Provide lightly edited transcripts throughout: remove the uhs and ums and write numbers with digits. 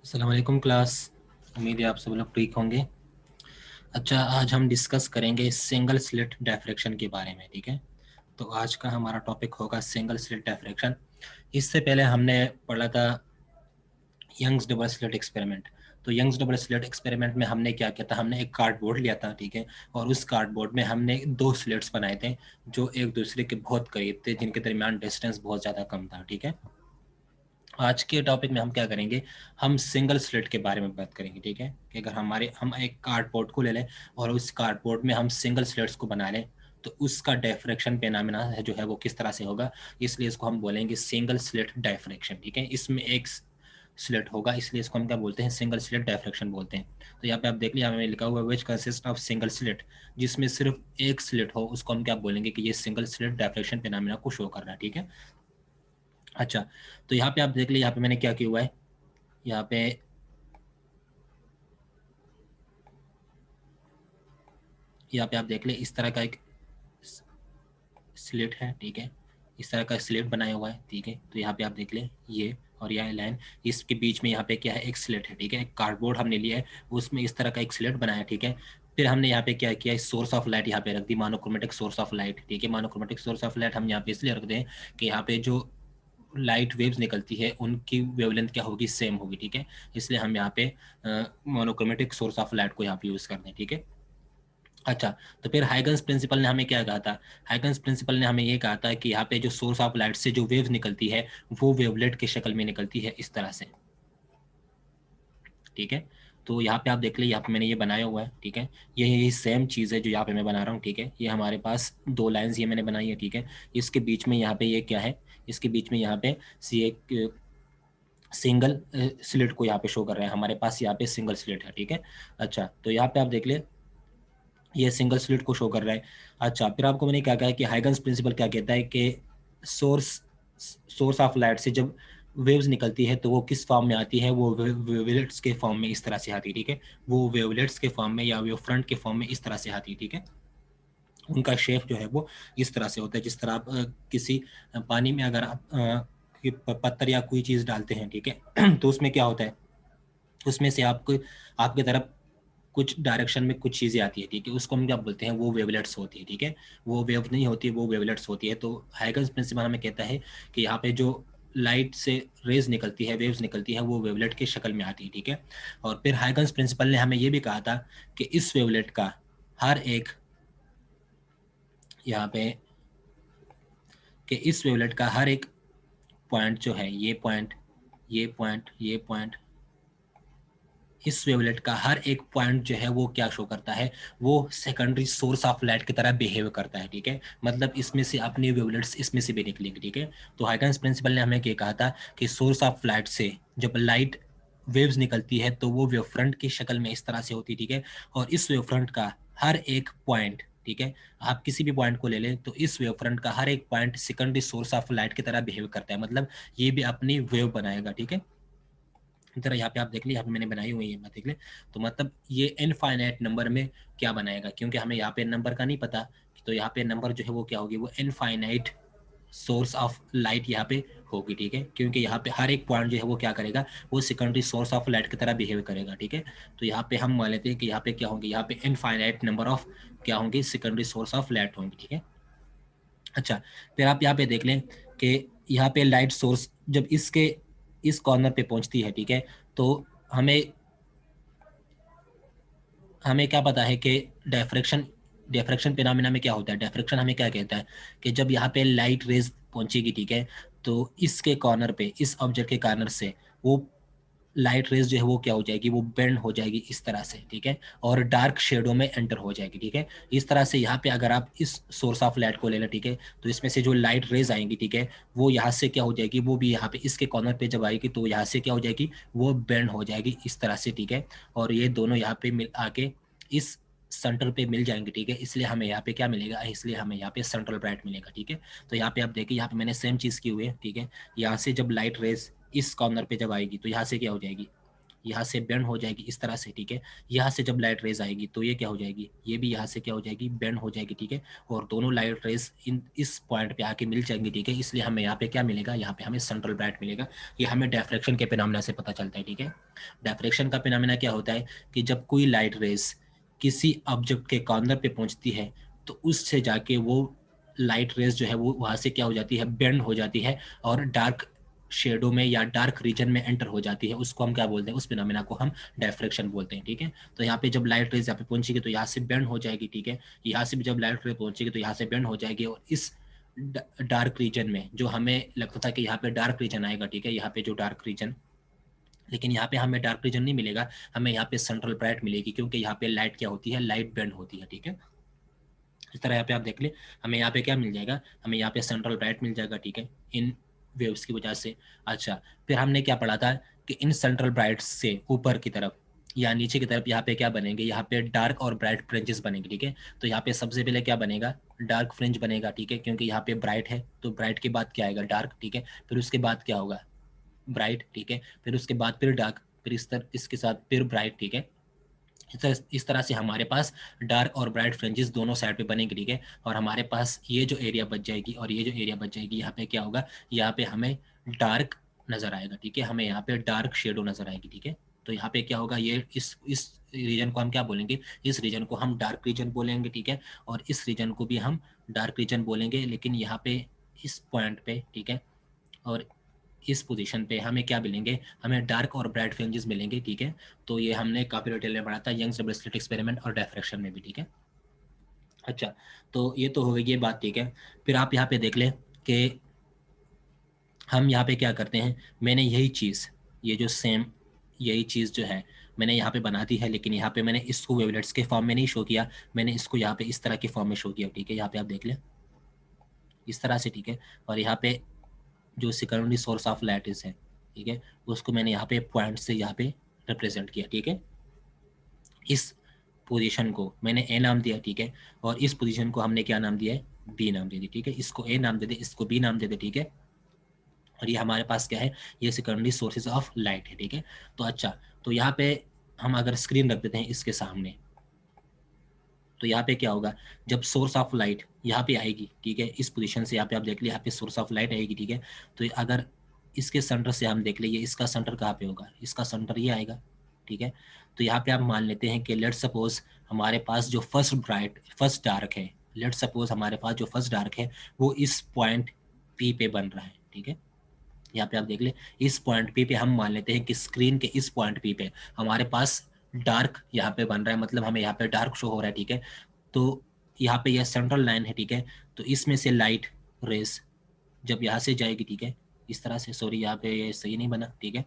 अस्सलाम वालेकुम क्लास। उम्मीद है आप सब लोग ठीक होंगे। अच्छा, आज हम डिस्कस करेंगे सिंगल स्लिट डायफ्रैक्शन के बारे में। ठीक है, तो आज का हमारा टॉपिक होगा सिंगल स्लिट डायफ्रैक्शन। इससे पहले हमने पढ़ा था यंग्स डबल स्लिट एक्सपेरिमेंट। तो यंग्स डबल स्लिट एक्सपेरिमेंट में हमने क्या किया था, हमने एक कार्डबोर्ड लिया था। ठीक है, और उस कार्डबोर्ड में हमने दो स्लिट्स बनाए थे जो एक दूसरे के बहुत करीब थे, जिनके दरमियान डिस्टेंस बहुत ज़्यादा कम था। ठीक है, आज के टॉपिक में हम क्या करेंगे, हम सिंगल स्लिट के बारे में बात करेंगे। ठीक है, कि अगर हम एक कार्डबोर्ड को ले लें और उस कार्डबोर्ड में हम सिंगल स्लिट्स को बना लें तो उसका डायफ्रैक्शन फिनोमेना है जो है वो किस तरह से होगा, इसलिए इसको हम बोलेंगे सिंगल स्लिट डायफ्रैक्शन। ठीक है, इसमें एक स्लिट होगा, इसलिए इसको हम क्या बोलते हैं, सिंगल स्लिट डायफ्रैक्शन बोलते हैं। तो यहाँ पे आप देख लिया, हमें लिखा हुआ है which consist of single slit, जिसमें सिर्फ एक स्लिट हो, उसको हम क्या बोलेंगे कि ये सिंगल स्लिट डायफ्रैक्शन फिनोमेना को शो कर रहा है। ठीक है, अच्छा, तो यहाँ पे आप देख लीजिए, यहाँ पे मैंने क्या किया हुआ है, यहाँ पे आप देख ले, इस तरह का एक स्लिट है। ठीक है, इस तरह का स्लिट बनाया हुआ है। ठीक है, तो यहाँ पे आप देख ले ये और यह लाइन, इसके बीच में यहाँ पे क्या है, एक स्लिट है। ठीक है, एक कार्डबोर्ड हमने लिया है, उसमें इस तरह का एक स्लिट बनाया है। ठीक है, फिर हमने यहाँ पे क्या किया, सोर्स ऑफ लाइट यहाँ पे रख दी, मोनोक्रोमेटिक सोर्स ऑफ लाइट। ठीक है, मोनोक्रोमेटिक सोर्स ऑफ लाइट हम यहाँ पे इसलिए रखते हैं कि यहाँ पे जो लाइट वेव्स निकलती है उनकी वेवलेंथ क्या होगी, सेम होगी। ठीक है, इसलिए हम यहाँ पे मोनोक्रोमेटिक सोर्स ऑफ लाइट को यहाँ पे यूज करते हैं। ठीक है, अच्छा, तो फिर हाइगन्स प्रिंसिपल ने हमें क्या कहा था, हाइगन्स प्रिंसिपल ने हमें ये कहा था कि यहाँ पे जो सोर्स ऑफ लाइट से जो वेव्स निकलती है वो वेवलेट की शक्ल में निकलती है, इस तरह से। ठीक है, तो यहाँ पे आप देख लीजिए, यहाँ पे मैंने ये बनाया हुआ है। ठीक है, ये सेम चीज़ है जो यहाँ पे मैं बना रहा हूँ। ठीक है, ये हमारे पास दो लाइंस ये मैंने बनाई है। ठीक है, इसके बीच में यहाँ पे ये क्या है, इसके बीच में यहाँ पे सी एक सिंगल स्लिट को यहाँ पे शो कर रहे हैं, हमारे पास यहाँ पे सिंगल स्लिट है। ठीक है, अच्छा, तो यहाँ पे आप देख ले, ये सिंगल स्लिट को शो कर रहा है। अच्छा, फिर आपको मैंने क्या कहा कि हाइगन्स प्रिंसिपल क्या कहता है कि सोर्स सोर्स ऑफ लाइट से जब वेव्स निकलती है तो वो किस फॉर्म में आती है, वो वेवलेट्स के फॉर्म में इस तरह से आती है। ठीक है, वो वेवलेट्स के फॉर्म में या वेव फ्रंट के फॉर्म में इस तरह से आती है। ठीक है, उनका शेप जो है वो इस तरह से होता है, जिस तरह आप किसी पानी में अगर आप पत्थर या कोई चीज़ डालते हैं। ठीक है, तो उसमें क्या होता है, उसमें से आपको आपकी तरफ कुछ डायरेक्शन में कुछ चीज़ें आती है। ठीक है, उसको हम क्या बोलते हैं, वो वेवलेट्स होती है। ठीक है, वो वेव नहीं होती, वो वेवलेट्स होती है। तो हाइगन्स प्रिंसिपल हमें कहता है कि यहाँ पे जो लाइट से रेज निकलती है, वेव्स निकलती है, वो वेवलेट की शक्ल में आती है। ठीक है, और फिर हाइगन्स प्रिंसिपल ने हमें ये भी कहा था कि इस वेवलेट का हर एक, यहाँ पे, कि इस वेवलेट का हर एक पॉइंट जो है, ये पॉइंट, ये पॉइंट, ये पॉइंट, इस वेवलेट का हर एक पॉइंट जो है वो क्या शो करता है, वो सेकेंडरी सोर्स ऑफ लाइट की तरह बिहेव करता है। ठीक है, मतलब इसमें से अपने वेवलेट्स इसमें से भी निकलेंगे। ठीक है, तो हाइगन्स प्रिंसिपल ने हमें क्या कहा था कि सोर्स ऑफ लाइट से जब लाइट वेव्स निकलती है तो वो वेव फ्रंट की शक्ल में इस तरह से होती है। ठीक है, और इस वेव फ्रंट का हर एक पॉइंट, ठीक है, आप किसी भी पॉइंट को ले लें तो इस वेव फ्रंट का हर एक point secondary source of light की तरह बिहेव करता है, मतलब ये भी अपनी वेव बनाएगा। ठीक है, इधर यहाँ पे आप देख ली, यहाँ पे मैंने बनाई हुई है, मत देख ले, तो मतलब ये इनफाइनाइट नंबर में क्या बनाएगा, क्योंकि हमें यहाँ पे नंबर का नहीं पता, तो यहाँ पे नंबर जो है वो क्या होगी, वो इनफाइनाइट सोर्स ऑफ लाइट यहाँ पे होगी। ठीक है, क्योंकि यहाँ पे हर एक पॉइंट जो है वो क्या करेगा, वो सेकेंडरी सोर्स ऑफ लाइट की तरह बिहेव करेगा। ठीक है, तो यहाँ पे हम मान लेते हैं कि यहाँ पे क्या होंगे, यहाँ पे इनफाइनाइट नंबर ऑफ क्या होंगे, सेकेंडरी सोर्स ऑफ लाइट होंगे। ठीक है, अच्छा, फिर आप यहाँ पे देख लें कि यहाँ पे लाइट सोर्स जब इसके इस कॉर्नर पे पहुंचती है। ठीक है, तो हमें हमें क्या पता है कि डायफ्रैक्शन डिफ्रैक्शन फिनोमेना में क्या होता है, डिफ्रैक्शन हमें क्या कहता है कि जब यहाँ पे लाइट रेज पहुंचेगी। ठीक है, तो इसके कॉर्नर पे, इस ऑब्जेक्ट के कॉर्नर से वो लाइट रेज जो है वो क्या हो जाएगी, वो बेंड हो जाएगी इस तरह से। ठीक है, और डार्क शेडो में एंटर हो जाएगी। ठीक है, इस तरह से यहाँ पे अगर आप इस सोर्स ऑफ लाइट को ले लें, ठीक है, तो इसमें से जो लाइट रेज आएंगी, ठीक है, वो यहाँ से क्या हो जाएगी, वो भी यहाँ पे इसके कॉर्नर पे जब आएगी तो यहाँ से क्या हो जाएगी, वो बेंड हो जाएगी इस तरह से। ठीक है, और ये दोनों यहाँ पे मिल आके इस सेंटर पे मिल जाएंगे। ठीक है, इसलिए हमें यहाँ पे क्या मिलेगा, इसलिए हमें यहाँ पे सेंट्रल ब्राइट मिलेगा। ठीक है, तो यहाँ पे आप देखिए, यहाँ पे मैंने सेम चीज़ की हुई है। ठीक है, यहाँ से जब लाइट रेज इस कॉर्नर पे जब आएगी तो यहाँ से क्या हो जाएगी, यहाँ से बेंड हो जाएगी इस तरह से, ठीक है। यहाँ से जब लाइट रेज आएगी तो ये क्या हो जाएगी, ये भी यहाँ से क्या हो जाएगी, बेंड हो जाएगी, ठीक है। और दोनों लाइट रेज इस पॉइंट पे आके मिल जाएंगी, ठीक है। इसलिए हमें यहाँ पे क्या मिलेगा, यहाँ पे हमें सेंट्रल ब्राइट मिलेगा। ये हमें डिफ्रैक्शन के फिनोमेना से पता चलता है, ठीक है। डिफ्रैक्शन का फिनोमेना क्या होता है कि जब कोई लाइट रेज किसी ऑब्जेक्ट के कॉर्नर पे पहुंचती है तो उससे जाके वो लाइट रेज जो है वो वहाँ से क्या हो जाती है, बेंड हो जाती है और डार्क शेडो में या डार्क रीजन में एंटर हो जाती है। उसको हम क्या बोलते हैं, उस फिनोमेना को हम डिफ्रैक्शन बोलते हैं, ठीक है। तो यहाँ पे जब लाइट रेज यहाँ पे पहुंचेगी तो यहाँ से बेंड हो जाएगी, ठीक है। यहाँ से भी जब लाइट रेज पहुंचेगी तो यहाँ से बेंड हो जाएगी और इस डार्क रीजन में जो हमें लगता था कि यहाँ पे डार्क रीजन आएगा, ठीक है, यहाँ पे जो डार्क रीजन, लेकिन यहाँ पे हमें डार्क रीजन नहीं मिलेगा, हमें यहाँ पे सेंट्रल ब्राइट मिलेगी, क्योंकि यहाँ पे लाइट क्या होती है, लाइट बेंड होती है, ठीक है। इस तरह यहाँ पे आप देख ले, हमें यहाँ पे क्या मिल जाएगा, हमें यहाँ पे सेंट्रल ब्राइट मिल जाएगा, ठीक है, इन वेव्स की वजह से। अच्छा, फिर हमने क्या पढ़ा था कि इन सेंट्रल ब्राइट से ऊपर की तरफ या नीचे की तरफ यहाँ पे क्या बनेंगे, यहाँ पे डार्क और ब्राइट फ्रिंजेस बनेंगे, ठीक है। तो यहाँ पे सबसे पहले क्या बनेगा, डार्क फ्रिंज बनेगा, ठीक है, क्योंकि यहाँ पे ब्राइट है तो ब्राइट के बाद क्या आएगा, डार्क, ठीक है। फिर उसके बाद क्या होगा, ब्राइट, ठीक है। फिर उसके बाद फिर डार्क, फिर इसके साथ फिर ब्राइट, ठीक है। इस तरह से हमारे पास डार्क और ब्राइट फ्रिंजेस दोनों साइड पे बनेंगे, ठीक है। और हमारे पास ये जो एरिया बच जाएगी और ये जो एरिया बच जाएगी, यहाँ पे क्या होगा, यहाँ पे हमें डार्क नजर आएगा, ठीक है, हमें यहाँ पे डार्क शेडो नजर आएगी, ठीक है। तो यहाँ पे क्या होगा, ये इस रीजन को हम क्या बोलेंगे, इस रीजन को हम डार्क रीजन बोलेंगे, ठीक है। और इस रीजन को भी हम डार्क रीजन बोलेंगे, लेकिन यहाँ पे इस पॉइंट पे, ठीक है, और इस पोजीशन पे हमें क्या मिलेंगे, हमें डार्क और ब्राइट फ्रिंजेस मिलेंगे, ठीक है। तो ये हमने काफी डिटेल में पढ़ा था यंग्स डबल स्लिट एक्सपेरिमेंट और डिफ्रैक्शन में भी, ठीक है। अच्छा, तो ये तो हो गई ये बात, ठीक है। फिर आप यहाँ पे देख लें कि हम यहाँ पे क्या करते हैं, मैंने यही चीज़, ये जो सेम यही चीज़ जो है मैंने यहाँ पे बना दी है, लेकिन यहाँ पे मैंने इसको वेवलेट्स के फॉर्म में नहीं शो किया, मैंने इसको यहाँ पे इस तरह के फॉर्म में शो किया, ठीक है। यहाँ पे आप देख लें इस तरह से, ठीक है। और यहाँ पे जो सेकेंडरी सोर्स ऑफ लाइट है, ठीक है, उसको मैंने यहाँ पे पॉइंट से यहाँ पे रिप्रेजेंट किया, ठीक है। इस पोजीशन को मैंने ए नाम दिया, ठीक है, और इस पोजीशन को हमने क्या नाम दिया है, बी नाम दे दी, ठीक है। इसको ए नाम दे दे, इसको बी नाम दे दे, ठीक है। और ये हमारे पास क्या है, ये सेकेंडरी सोर्सेज ऑफ लाइट है, ठीक है। तो अच्छा, तो यहाँ पे हम अगर स्क्रीन रख देते हैं इसके सामने, तो यहाँ पे क्या होगा, जब सोर्स ऑफ लाइट यहाँ पे आएगी, ठीक है, इस पोजीशन से यहाँ पे आप देख लिया, यहाँ पे सोर्स ऑफ लाइट आएगी, ठीक है। तो अगर इसके सेंटर से हम देख लिए, इसका सेंटर कहाँ पे होगा, इसका सेंटर ये आएगा, ठीक है। तो यहाँ पे आप मान लेते हैं कि लेट सपोज हमारे पास जो फर्स्ट डार्क है, लेट सपोज हमारे पास जो फर्स्ट डार्क है वो इस पॉइंट पी पे बन रहा है, ठीक है। यहाँ पे आप देख ले, इस पॉइंट पी पे हम मान लेते हैं कि स्क्रीन के इस पॉइंट पी पे हमारे पास डार्क यहाँ पे बन रहा है, मतलब हमें यहाँ पे डार्क शो हो रहा है, ठीक है। तो यहाँ पे यह सेंट्रल लाइन है, ठीक है। तो इसमें से लाइट रेस जब यहाँ से जाएगी, ठीक है, इस तरह से, सॉरी यहाँ पे ये सही नहीं बना, ठीक है।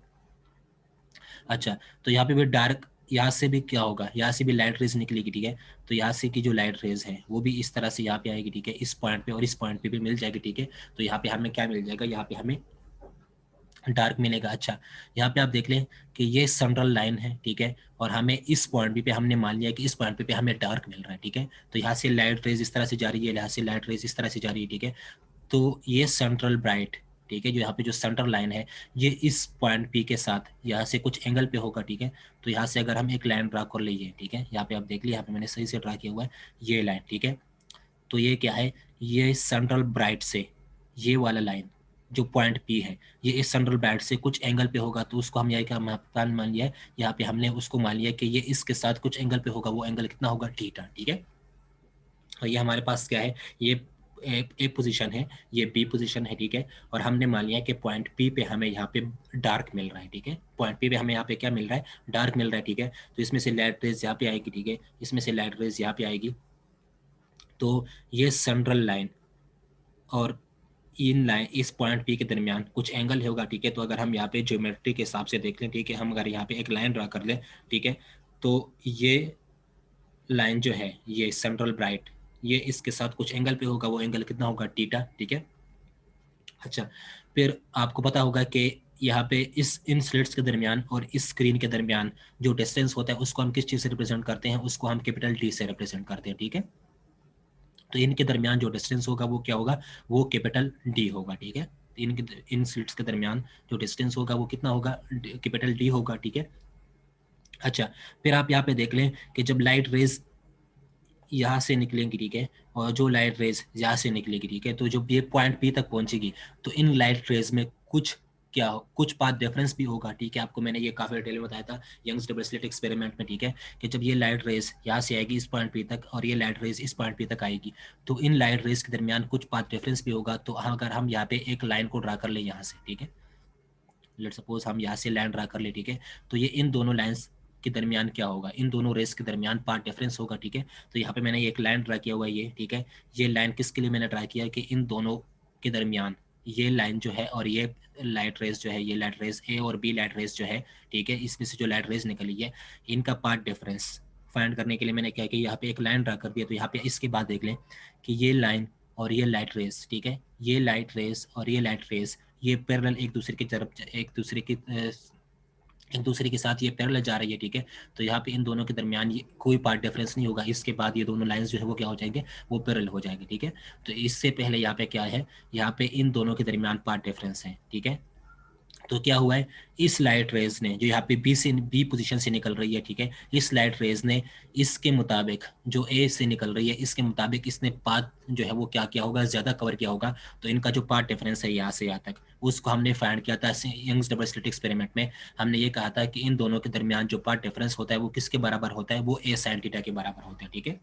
अच्छा, तो यहाँ पे भी डार्क, यहाँ से भी क्या होगा, यहाँ से भी लाइट रेज निकलेगी, ठीक है। तो यहाँ से की जो लाइट रेज है वो भी इस तरह से यहाँ पे आएगी, ठीक है, इस पॉइंट पे और इस पॉइंट पे भी मिल जाएगी, ठीक है। तो यहाँ पे हमें क्या मिल जाएगा, यहाँ पे हमें डार्क मिलेगा। अच्छा, यहाँ पे आप देख लें कि ये सेंट्रल लाइन है, ठीक है, और हमें इस पॉइंट पे हमने मान लिया कि इस पॉइंट पे हमें डार्क मिल रहा है, ठीक है। तो यहाँ से लाइट रेज इस तरह से जा रही है, यहाँ से लाइट रेज इस तरह से जा रही है, ठीक है। तो ये सेंट्रल ब्राइट, ठीक है, जो यहाँ पे जो सेंट्रल लाइन है ये इस पॉइंट पी के साथ यहाँ से कुछ एंगल पे होगा, ठीक है। तो यहाँ से अगर हम एक लाइन ड्रा कर लीजिए, ठीक है, यहाँ पे आप देख लीजिए, यहाँ पे मैंने सही से ड्रा किया हुआ है ये लाइन, ठीक है। तो ये क्या है, ये सेंट्रल ब्राइट से ये वाला लाइन जो पॉइंट पी है ये इस सेंट्रल ब्राइट से कुछ एंगल पे होगा, तो उसको हम यही क्या मान लिया है, यहाँ पे हमने उसको मान लिया कि ये इसके साथ कुछ एंगल पे होगा, वो एंगल कितना होगा, थीटा, ठीक है। और ये हमारे पास क्या है, ये ए पोजीशन है, ये बी पोजीशन है, ठीक है। और हमने मान लिया कि पॉइंट पी पे हमें यहाँ पे डार्क मिल रहा है, ठीक है। पॉइंट पी पे हमें यहाँ पे क्या मिल रहा है, डार्क मिल रहा है, ठीक है। तो इसमें से लाइट रेज यहाँ पे आएगी, ठीक है, इसमें से लाइट रेज यहाँ पे आएगी। तो ये सेंट्रल लाइन और इन लाइन इस पॉइंट पी के दरमियान कुछ एंगल होगा, ठीक है। तो अगर हम यहाँ पे ज्योमेट्री के हिसाब से देख लें, ठीक है, हम अगर यहाँ पे एक लाइन ड्रा कर लें, ठीक है, तो ये लाइन जो है ये सेंट्रल ब्राइट, ये इसके साथ कुछ एंगल पे होगा, वो एंगल कितना होगा, थीटा, ठीक है। अच्छा, फिर आपको पता होगा कि यहाँ पे इस इन स्लिट्स के दरमियान और इस स्क्रीन के दरमियान जो डिस्टेंस होता है उसको हम किस चीज़ से रिप्रेजेंट करते हैं, उसको हम कैपिटल डी से रिप्रेजेंट करते हैं, ठीक है। तो इनके दरमियान जो डिस्टेंस होगा वो क्या होगा, वो कैपिटल डी होगा, ठीक है। इन स्लिट्स के दरमियान जो डिस्टेंस होगा वो कितना होगा, कैपिटल डी होगा, ठीक है। अच्छा, फिर आप यहाँ पे देख लें कि जब लाइट रेज यहाँ से निकलेंगी, ठीक है, और जो लाइट रेज यहाँ से निकलेगी, ठीक है, तो जब ये पॉइंट बी तक पहुंचेगी तो इन लाइट रेज में कुछ पाथ डिफरेंस भी होगा, ठीक है। आपको मैंने ये काफी डिटेल में बताया था यंग्स डबल स्लिट एक्सपेरिमेंट में, ठीक है, कि जब ये लाइट रेज यहाँ से आएगी इस पॉइंट बी तक और ये लाइट रेज इस पॉइंट बी तक आएगी तो इन लाइट रेज के दरमियान कुछ पाथ डिफरेंस भी होगा। तो अगर हम यहाँ पे एक लाइन को ड्रा कर ले यहाँ से, ठीक है, लेट सपोज हम यहाँ से लाइन ड्रा कर ले, ठीक है, तो ये इन दोनों लाइंस के दरमियान क्या होगा, इन दोनों रेस के दरमियान पाथ डिफरेंस होगा, ठीक है। तो यहाँ पे मैंने एक लाइन ड्रा किया हुआ है ये, ठीक है, ये लाइन किसके लिए मैंने ड्रा किया कि इन दोनों के दरमियान ये लाइन जो है और ये लाइट रेस जो है, ये लाइट रेस ए और बी लाइट रेस जो है, ठीक है, इसमें से जो लाइट रेस निकली है इनका पाथ डिफरेंस फाइंड करने के लिए मैंने क्या किया, यहाँ पे एक लाइन ड्रा कर दिया। तो यहाँ पे इसके बाद देख लें कि ये लाइन और ये लाइट रेस, ठीक है, ये लाइट रेस और ये लाइट रेस ये पैरेलल एक दूसरे की तरफ एक दूसरे के साथ ये पैरेलल जा रही है, ठीक है। तो यहाँ पे इन दोनों के दरमियान ये कोई पार्ट डिफरेंस नहीं होगा। इसके बाद ये दोनों लाइंस जो है वो क्या हो जाएंगे, वो पैरेलल हो जाएंगे, ठीक है। तो इससे पहले यहाँ पे क्या है, यहाँ पे इन दोनों के दरमियान पार्ट डिफरेंस है, ठीक है। तो क्या हुआ है, इस लाइट रेज ने जो यहाँ पे बी पोजीशन से निकल रही है, ठीक है, इस लाइट रेज ने इसके मुताबिक जो ए से निकल रही है इसके मुताबिक इसने पाथ जो है वो क्या किया होगा, ज्यादा कवर किया होगा। तो इनका जो पाथ डिफरेंस है यहाँ से यहाँ तक उसको हमने फाइंड किया था यंग्स डबल स्लिट एक्सपेरिमेंट में। हमने ये कहा था कि इन दोनों के दरमियान जो पाथ डिफरेंस होता है वो किसके बराबर होता है, वो ए साइन थीटा के बराबर होता है, ठीक है।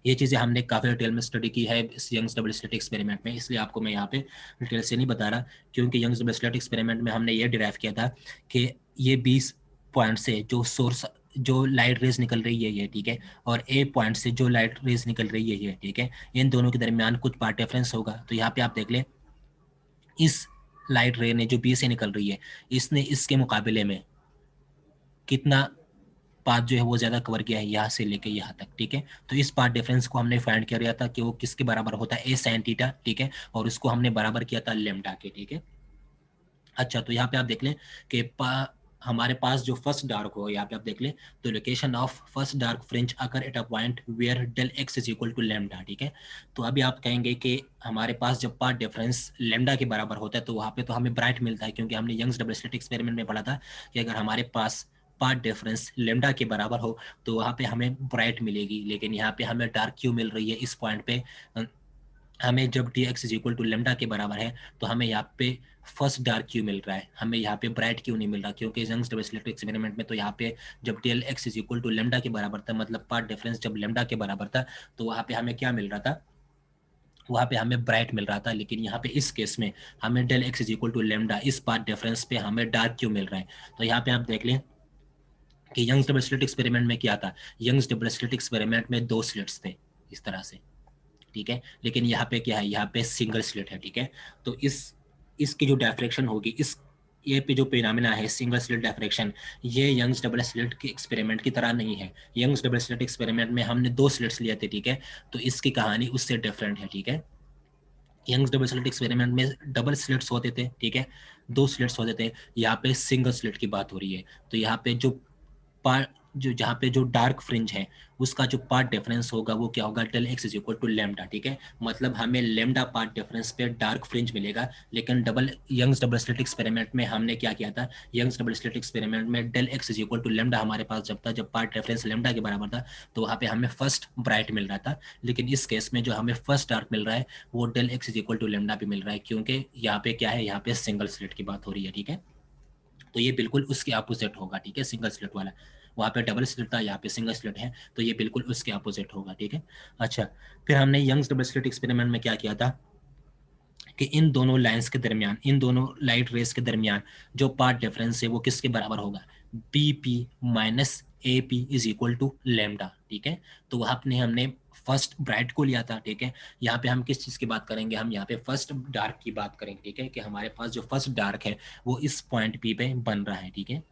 ये चीज़ें हमने काफ़ी डिटेल में स्टडी की है इस यंग्स डबल स्लिट एक्सपेरिमेंट में, इसलिए आपको मैं यहाँ पे डिटेल से नहीं बता रहा, क्योंकि यंग्स डबल स्लिट एक्सपेरिमेंट में हमने ये डिराइव किया था कि ये 20 पॉइंट से जो लाइट रेज निकल रही है ये, ठीक है, और ए पॉइंट से जो लाइट रेज निकल रही है ये, ठीक है, इन दोनों के दरमियान कुछ पार्ट डिफरेंस होगा। तो यहाँ पे आप देख लें इस लाइट रे ने जो बी से निकल रही है इसने इसके मुकाबले में कितना पाथ जो है वो ज्यादा कवर किया है यहाँ से लेके यहाँ तक, ठीक है। तो इस पाथ डिफरेंस को हमने फाइंड किया था कि वो किसके बराबर होता है, ए साइन थीटा, ठीक है, और उसको हमने बराबर किया था लेम्डा के, ठीक है। अच्छा, तो यहाँ पे आप देख लें कि हमारे पास जो फर्स्ट डार्क हो, यहाँ पे आप देख लें तो location of first dark fringe occur at a point where del x is equal to lambda, ठीक है। तो अभी आप कहेंगे कि हमारे पास जब पाथ डिफरेंस लेम्डा के बराबर होता है तो वहाँ पे तो हमें ब्राइट मिलता है, क्योंकि हमने यंग्स डबल स्लिट एक्सपेरिमेंट में पढ़ा था कि अगर हमारे पास पाथ डिफरेंस लेम्डा के बराबर हो तो वहाँ पे हमें ब्राइट मिलेगी। लेकिन यहाँ पे हमें डार्क क्यों मिल रही है इस पॉइंट पे, हमें जब d x is equal to lambda के बराबर है तो हमें यहाँ पे फर्स्ट डार्क क्यों मिल रहा है, हमें यहाँ पे ब्राइट क्यों नहीं मिल रहा, क्योंकि यंग्स डबल स्लिट एक्सपेरिमेंट में तो यहाँ पे जब del x is equal to lambda के बराबर था, मतलब पाथ डिफरेंस जब लेमडा के बराबर था तो वहाँ पे हमें क्या मिल रहा था, वहाँ पे हमें ब्राइट मिल रहा था। लेकिन यहाँ पे इस केस में हमें del x is equal to lambda, इस पाथ डिफरेंस पे हमें डार्क क्यों मिल रहा है। तो यहाँ पे आप देख लें कि यंग्स डबल स्लिट एक्सपेरिमेंट में क्या था, यंग्स डबल स्लिट एक्सपेरिमेंट में 2 स्लिट्स थे इस तरह से, ठीक है, लेकिन यहाँ पे क्या है, यहाँ पे सिंगल स्लिट है, ठीक है। तो इसकी जो डायफ्रेक्शन होगी, इस ये पे जो फिनोमेना है सिंगल स्लिट डायफ्रेक्शन, ये यंग्स डबल स्लिट के एक्सपेरिमेंट की तरह नहीं है। यंग्स डबल स्लिट एक्सपेरिमेंट में हमने 2 स्लिट्स लिए थे, ठीक है, तो इसकी कहानी उससे डिफरेंट है, ठीक है। यंग्स डबल स्लिट एक्सपेरिमेंट में डबल स्लिट्स होते थे, ठीक है, 2 स्लिट्स होते थे, यहाँ पे सिंगल स्लिट की बात हो रही है। तो यहाँ पे जहाँ पे जो डार्क फ्रिंज है उसका जो पार्ट डिफरेंस होगा वो क्या होगा, del x is equal to lambda, ठीक है। मतलब हमें लेमडा पार्ट डिफरेंस पे डार्क फ्रिंज मिलेगा। लेकिन यंग्स डबल स्लिट एक्सपेरिमेंट में हमने क्या किया था, यंग्स डबल स्लिट एक्सपेरिमेंट में del x is equal to lambda हमारे पास जब था, जब पार्ट डिफरेंस लेमडा के बराबर था, तो वहाँ पे हमें फर्स्ट ब्राइट मिल रहा था। लेकिन इस केस में जो हमें फर्स्ट डार्क मिल रहा है वो del x is equal to lambda भी मिल रहा है, क्योंकि यहाँ पे क्या है, यहाँ पे सिंगल स्लिट की बात हो रही है, ठीक है। तो ये बिल्कुल उसके अपोजिट होगा, ठीक है, सिंगल स्लिट वाला, वहाँ पे डबल स्लिट था, यहाँ पे सिंगल स्लिट है, तो ये बिल्कुल उसके अपोजिट होगा, ठीक है। अच्छा, फिर हमने यंग्स डबल स्लिट एक्सपेरिमेंट में क्या किया था कि इन दोनों लाइंस के दरमियान, इन दोनों लाइट रेस के दरमियान जो पाथ डिफरेंस है वो किसके बराबर होगा, B P minus A P is equal to lambda, ठीक है। तो वहाँ पे हमने फर्स्ट ब्राइट को लिया था, ठीक है। यहाँ पे हम किस चीज़ की बात करेंगे, हम यहाँ पे फर्स्ट डार्क की बात करेंगे, ठीक है, कि हमारे पास जो फर्स्ट डार्क है वो इस पॉइंट पी पे बन रहा है, ठीक है।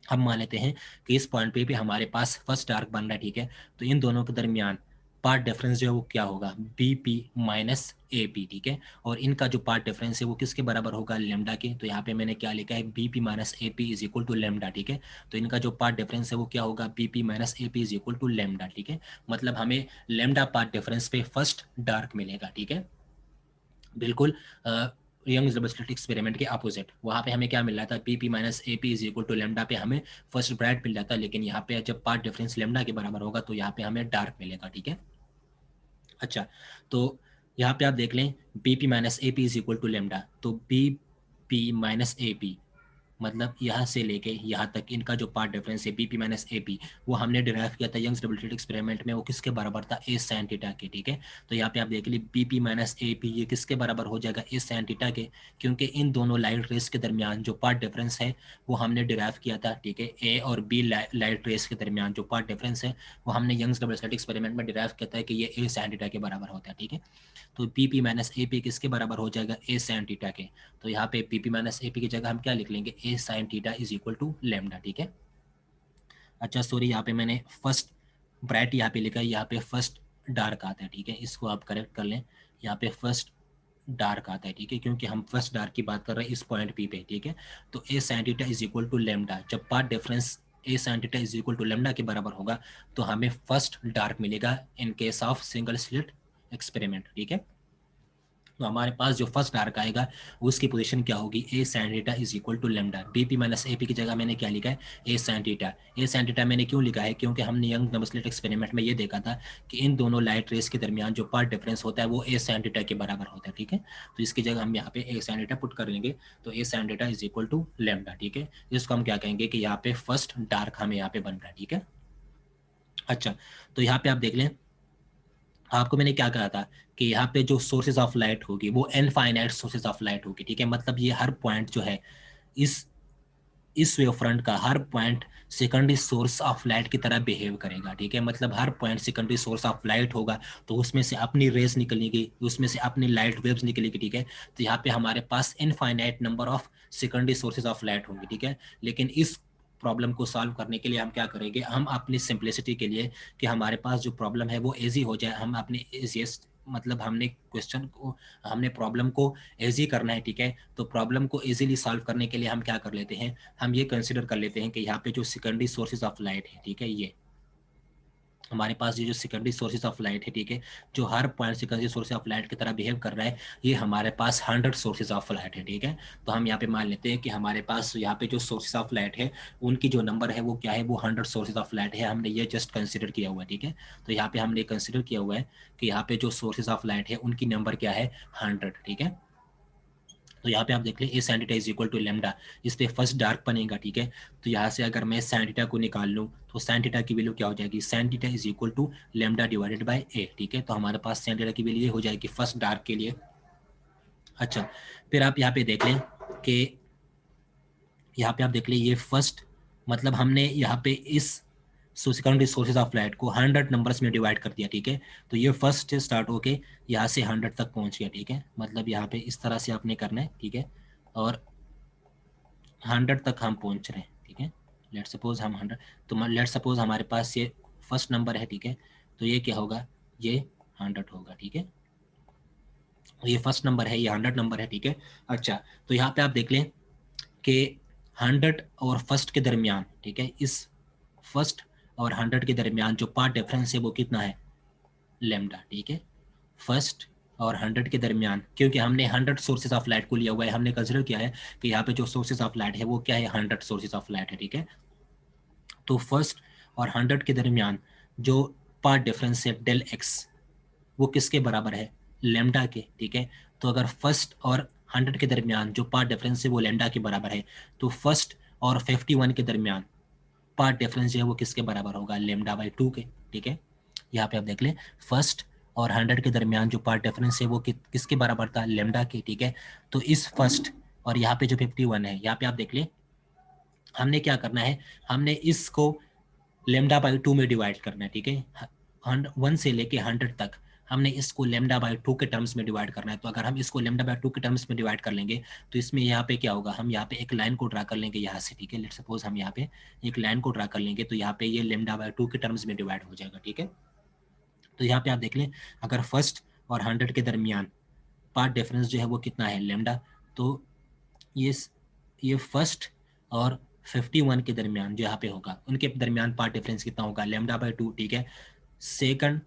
हम मान लेते हैं कि इस पॉइंट पे भी हमारे पास फर्स्ट डार्क बन रहा है, ठीक है। तो इन दोनों के दरमियान पार्ट डिफरेंस जो है वो क्या होगा, B P minus A P, ठीक है। और इनका जो पार्ट डिफरेंस है वो किसके बराबर होगा, लेमडा के। तो यहाँ पे मैंने क्या लिखा है, B P minus A P is equal to lambda, ठीक है। तो इनका जो पार्ट डिफरेंस है वो क्या होगा, B P minus A P is equal to lambda, ठीक है। मतलब हमें लेमडा पार्ट डिफरेंस पे फर्स्ट डार्क मिलेगा, ठीक है, बिल्कुल यंग्स डबल स्लिट एक्सपेरिमेंट के अपोजिट, वहाँ पे हमें क्या मिल रहा था, P minus A P is equal to lambda पे हमें फर्स्ट ब्राइट मिल जाता, लेकिन यहाँ पे जब पार्ट डिफरेंस लेमडा के बराबर होगा तो यहाँ पे हमें डार्क मिलेगा, ठीक है। अच्छा, तो यहाँ पे आप देख लें B P minus A P is equal to lambda, तो B P minus A P मतलब यहाँ से लेके यहाँ तक इनका जो पार्ट डिफरेंस है बीपी माइनस ए पी, वो हमने डिराइव किया था यंग्स डबल स्लिट एक्सपेरिमेंट में, वो किसके बराबर था, ए साइन थीटा के, ठीक है। तो यहाँ पे आप देख लीजिए बीपी माइनस ए पी ये किसके बराबर हो जाएगा, ए साइन थीटा के, क्योंकि इन दोनों लाइट रेस के दरमियान जो पार्ट डिफरेंस है वो हमने डिराइव किया था, ठीक है। ए और बी लाइट रेस के दरमियान जो पार्ट डिफरेंस है वो हमने यंग्स डबल स्लिट एक्सपेरिमेंट में डिराइव किया था कि ये ए साइन थीटा के बराबर होता है, ठीक है। तो P P minus A P किसके बराबर हो जाएगा, ए साइन थीटा के। तो यहाँ पे P P minus A P की जगह हम क्या लिख लेंगे, A sine theta is equal to lambda, ठीक है। अच्छा सॉरी, यहाँ पे मैंने फर्स्ट ब्राइट यहाँ पे लिखा है, यहाँ पे फर्स्ट डार्क आता है, ठीक है। इसको आप करेक्ट कर लें, यहाँ पे फर्स्ट डार्क आता है, ठीक है, क्योंकि हम फर्स्ट डार्क की बात कर रहे हैं इस पॉइंट पी पे, ठीक है। तो ए sine theta is equal to lambda, जब path difference A sine theta is equal to lambda के बराबर होगा तो हमें फर्स्ट डार्क मिलेगा in case of single slit experiment, ठीक है। तो हमारे पास जो फर्स्ट डार्क आएगा उसकी पोजीशन क्या होगी, A sine theta is equal to lambda, BP minus AP की जगह मैंने क्या लिखा है, A sine theta. A sine theta मैंने क्यों लिखा है, क्योंकि हमने यंग डबल स्लिट एक्सपेरिमेंट में ये देखा था कि इन दोनों लाइट रेस के दरमियान जो पार्ट डिफरेंस होता है वो ए साइन थीटा के बराबर होता है, ठीक है। तो इसकी जगह हम यहाँ पे ए साइन थीटा पुट कर लेंगे, तो ए sine theta is equal to lambda, ठीक है। इसको हम क्या कहेंगे कि यहाँ पे फर्स्ट डार्क हमें यहाँ पे बन रहा है, ठीक है। अच्छा, तो यहाँ पे आप देख लें, आपको मैंने क्या कहा था कि यहाँ पे जो सोर्सेज ऑफ लाइट होगी वो इनफाइनाइट सोर्सेज ऑफ लाइट होगी, ठीक है। मतलब ये हर पॉइंट जो है इस वेव फ्रंट का हर point secondary source of light की तरह बिहेव करेगा, ठीक है। मतलब हर point secondary source of light होगा तो उसमें से अपनी रेज निकलेगी, उसमें से अपनी लाइट वेव्स निकलेगी, ठीक है। तो यहाँ पे हमारे पास infinite number of secondary sources of light होंगे, ठीक है। लेकिन इस प्रॉब्लम को सॉल्व करने के लिए हम क्या करेंगे, हम अपनी सिंप्लिसिटी के लिए कि हमारे पास जो प्रॉब्लम है वो इजी हो जाए, हम अपने इजीएस्ट मतलब हमने प्रॉब्लम को इजी करना है, ठीक है। तो प्रॉब्लम को इजीली सॉल्व करने के लिए हम क्या कर लेते हैं, हम ये कंसिडर कर लेते हैं कि यहाँ पे जो सेकेंडरी सोर्सेज ऑफ लाइट है, ठीक है, ये हमारे पास ये जो सेकेंडरी सोर्सेज ऑफ लाइट है, ठीक है, जो हर point secondary source of light की तरह बिहेव कर रहा है, ये हमारे पास 100 सोर्सेज ऑफ लाइट है, ठीक है। तो हम यहाँ पे मान लेते हैं कि हमारे पास यहाँ पे जो सोर्सेज ऑफ लाइट है उनकी जो नंबर है वो क्या है, वो 100 सोर्सेज ऑफ लाइट है, हमने ये जस्ट कंसिडर किया हुआ है, ठीक है। तो यहाँ पे हमने कंसिडर किया हुआ है कि यहाँ पे जो सोर्सेज ऑफ लाइट है उनकी नंबर क्या है, 100, ठीक है। तो यहाँ पे आप देख लें ए sine theta is equal to lambda, इस पे फर्स्ट डार्क बनेगा, ठीक है। तो यहाँ से अगर मैं साइन थीटा को निकाल लूँ तो साइन थीटा की वैल्यू क्या हो जाएगी, sine theta is equal to lambda divided by ए, ठीक है। तो हमारे पास साइन थीटा की वैल्यू ये हो जाएगी फर्स्ट डार्क के लिए। अच्छा, फिर आप यहाँ पे देख लें कि यहाँ पे आप देख लें ये फर्स्ट मतलब हमने यहाँ पे इस सेकेंडरी सोर्सेज ऑफ लाइट को 100 नंबर्स में डिवाइड कर दिया, ठीक है। तो ये फर्स्ट से स्टार्ट होके यहाँ से 100 तक पहुँच गया, ठीक है। मतलब यहाँ पे इस तरह से आपने करना है, ठीक है, और 100 तक हम पहुँच रहे हैं, ठीक है। लेट सपोज हम 100, तो लेट सपोज हमारे पास ये फर्स्ट नंबर है, ठीक है। तो ये क्या होगा, ये 100 होगा, ठीक है। ये फर्स्ट नंबर है, ये 100 नंबर है, ठीक है। अच्छा, तो यहाँ पे आप देख लें कि 100 और फर्स्ट के दरमियान, ठीक है, इस फर्स्ट और 100 के दरमियान जो पार्ट डिफरेंस है वो कितना है, लेमडा, ठीक है। फर्स्ट और 100 के दरमियान, क्योंकि हमने 100 सोर्सेज ऑफ लाइट को लिया हुआ है, हमने कंसिडर किया है कि यहाँ पे जो सोर्सेज ऑफ लाइट है वो क्या है, 100 सोर्सेज ऑफ लाइट है, ठीक है। तो फर्स्ट और 100 के दरमियान जो पार्ट डिफरेंस है डेल एक्स, वो किसके बराबर है, लेमडा के, ठीक है। तो अगर फर्स्ट और 100 के दरमियान जो पार्ट डिफरेंस है वो लेमडा के बराबर है, तो फर्स्ट और 51 के दरमियान पार्ट डिफरेंस जो है वो किसके बराबर होगा, लेमडा बाई 2 के, ठीक है। यहाँ पे आप देख लें फर्स्ट और 100 के दरमियान जो पार्ट डिफरेंस है वो किसके बराबर था, लेमडा के, ठीक है। तो इस फर्स्ट और यहाँ पे जो 51 है, यहाँ पे आप देख लें हमने क्या करना है, हमने इसको लेमडा बाई 2 में डिवाइड करना है, ठीक है। 1 से लेके 100 तक हमने इसको लेमडा बाई 2 के टर्म्स में डिवाइड करना है। तो अगर हम इसको लेमडा बाई 2 के टर्म्स में डिवाइड कर लेंगे तो इसमें यहाँ पे क्या होगा, हम यहाँ पे एक लाइन को ड्रा कर लेंगे यहाँ से, ठीक है। लेट सपोज हम यहाँ पे एक लाइन को ड्रा कर लेंगे तो यहाँ पे ये लेमडा बाई 2 के टर्म्स में डिवाइड हो जाएगा, ठीक है। तो यहाँ पे आप देख लें अगर फर्स्ट और 100 के दरमियान पार्ट डिफरेंस जो है वो कितना है, लेमडा, तो ये फर्स्ट और 51 के दरमियान जो यहाँ पे होगा उनके दरमियान पार्ट डिफरेंस कितना होगा, लेमडा बाई 2, ठीक है। सेकंड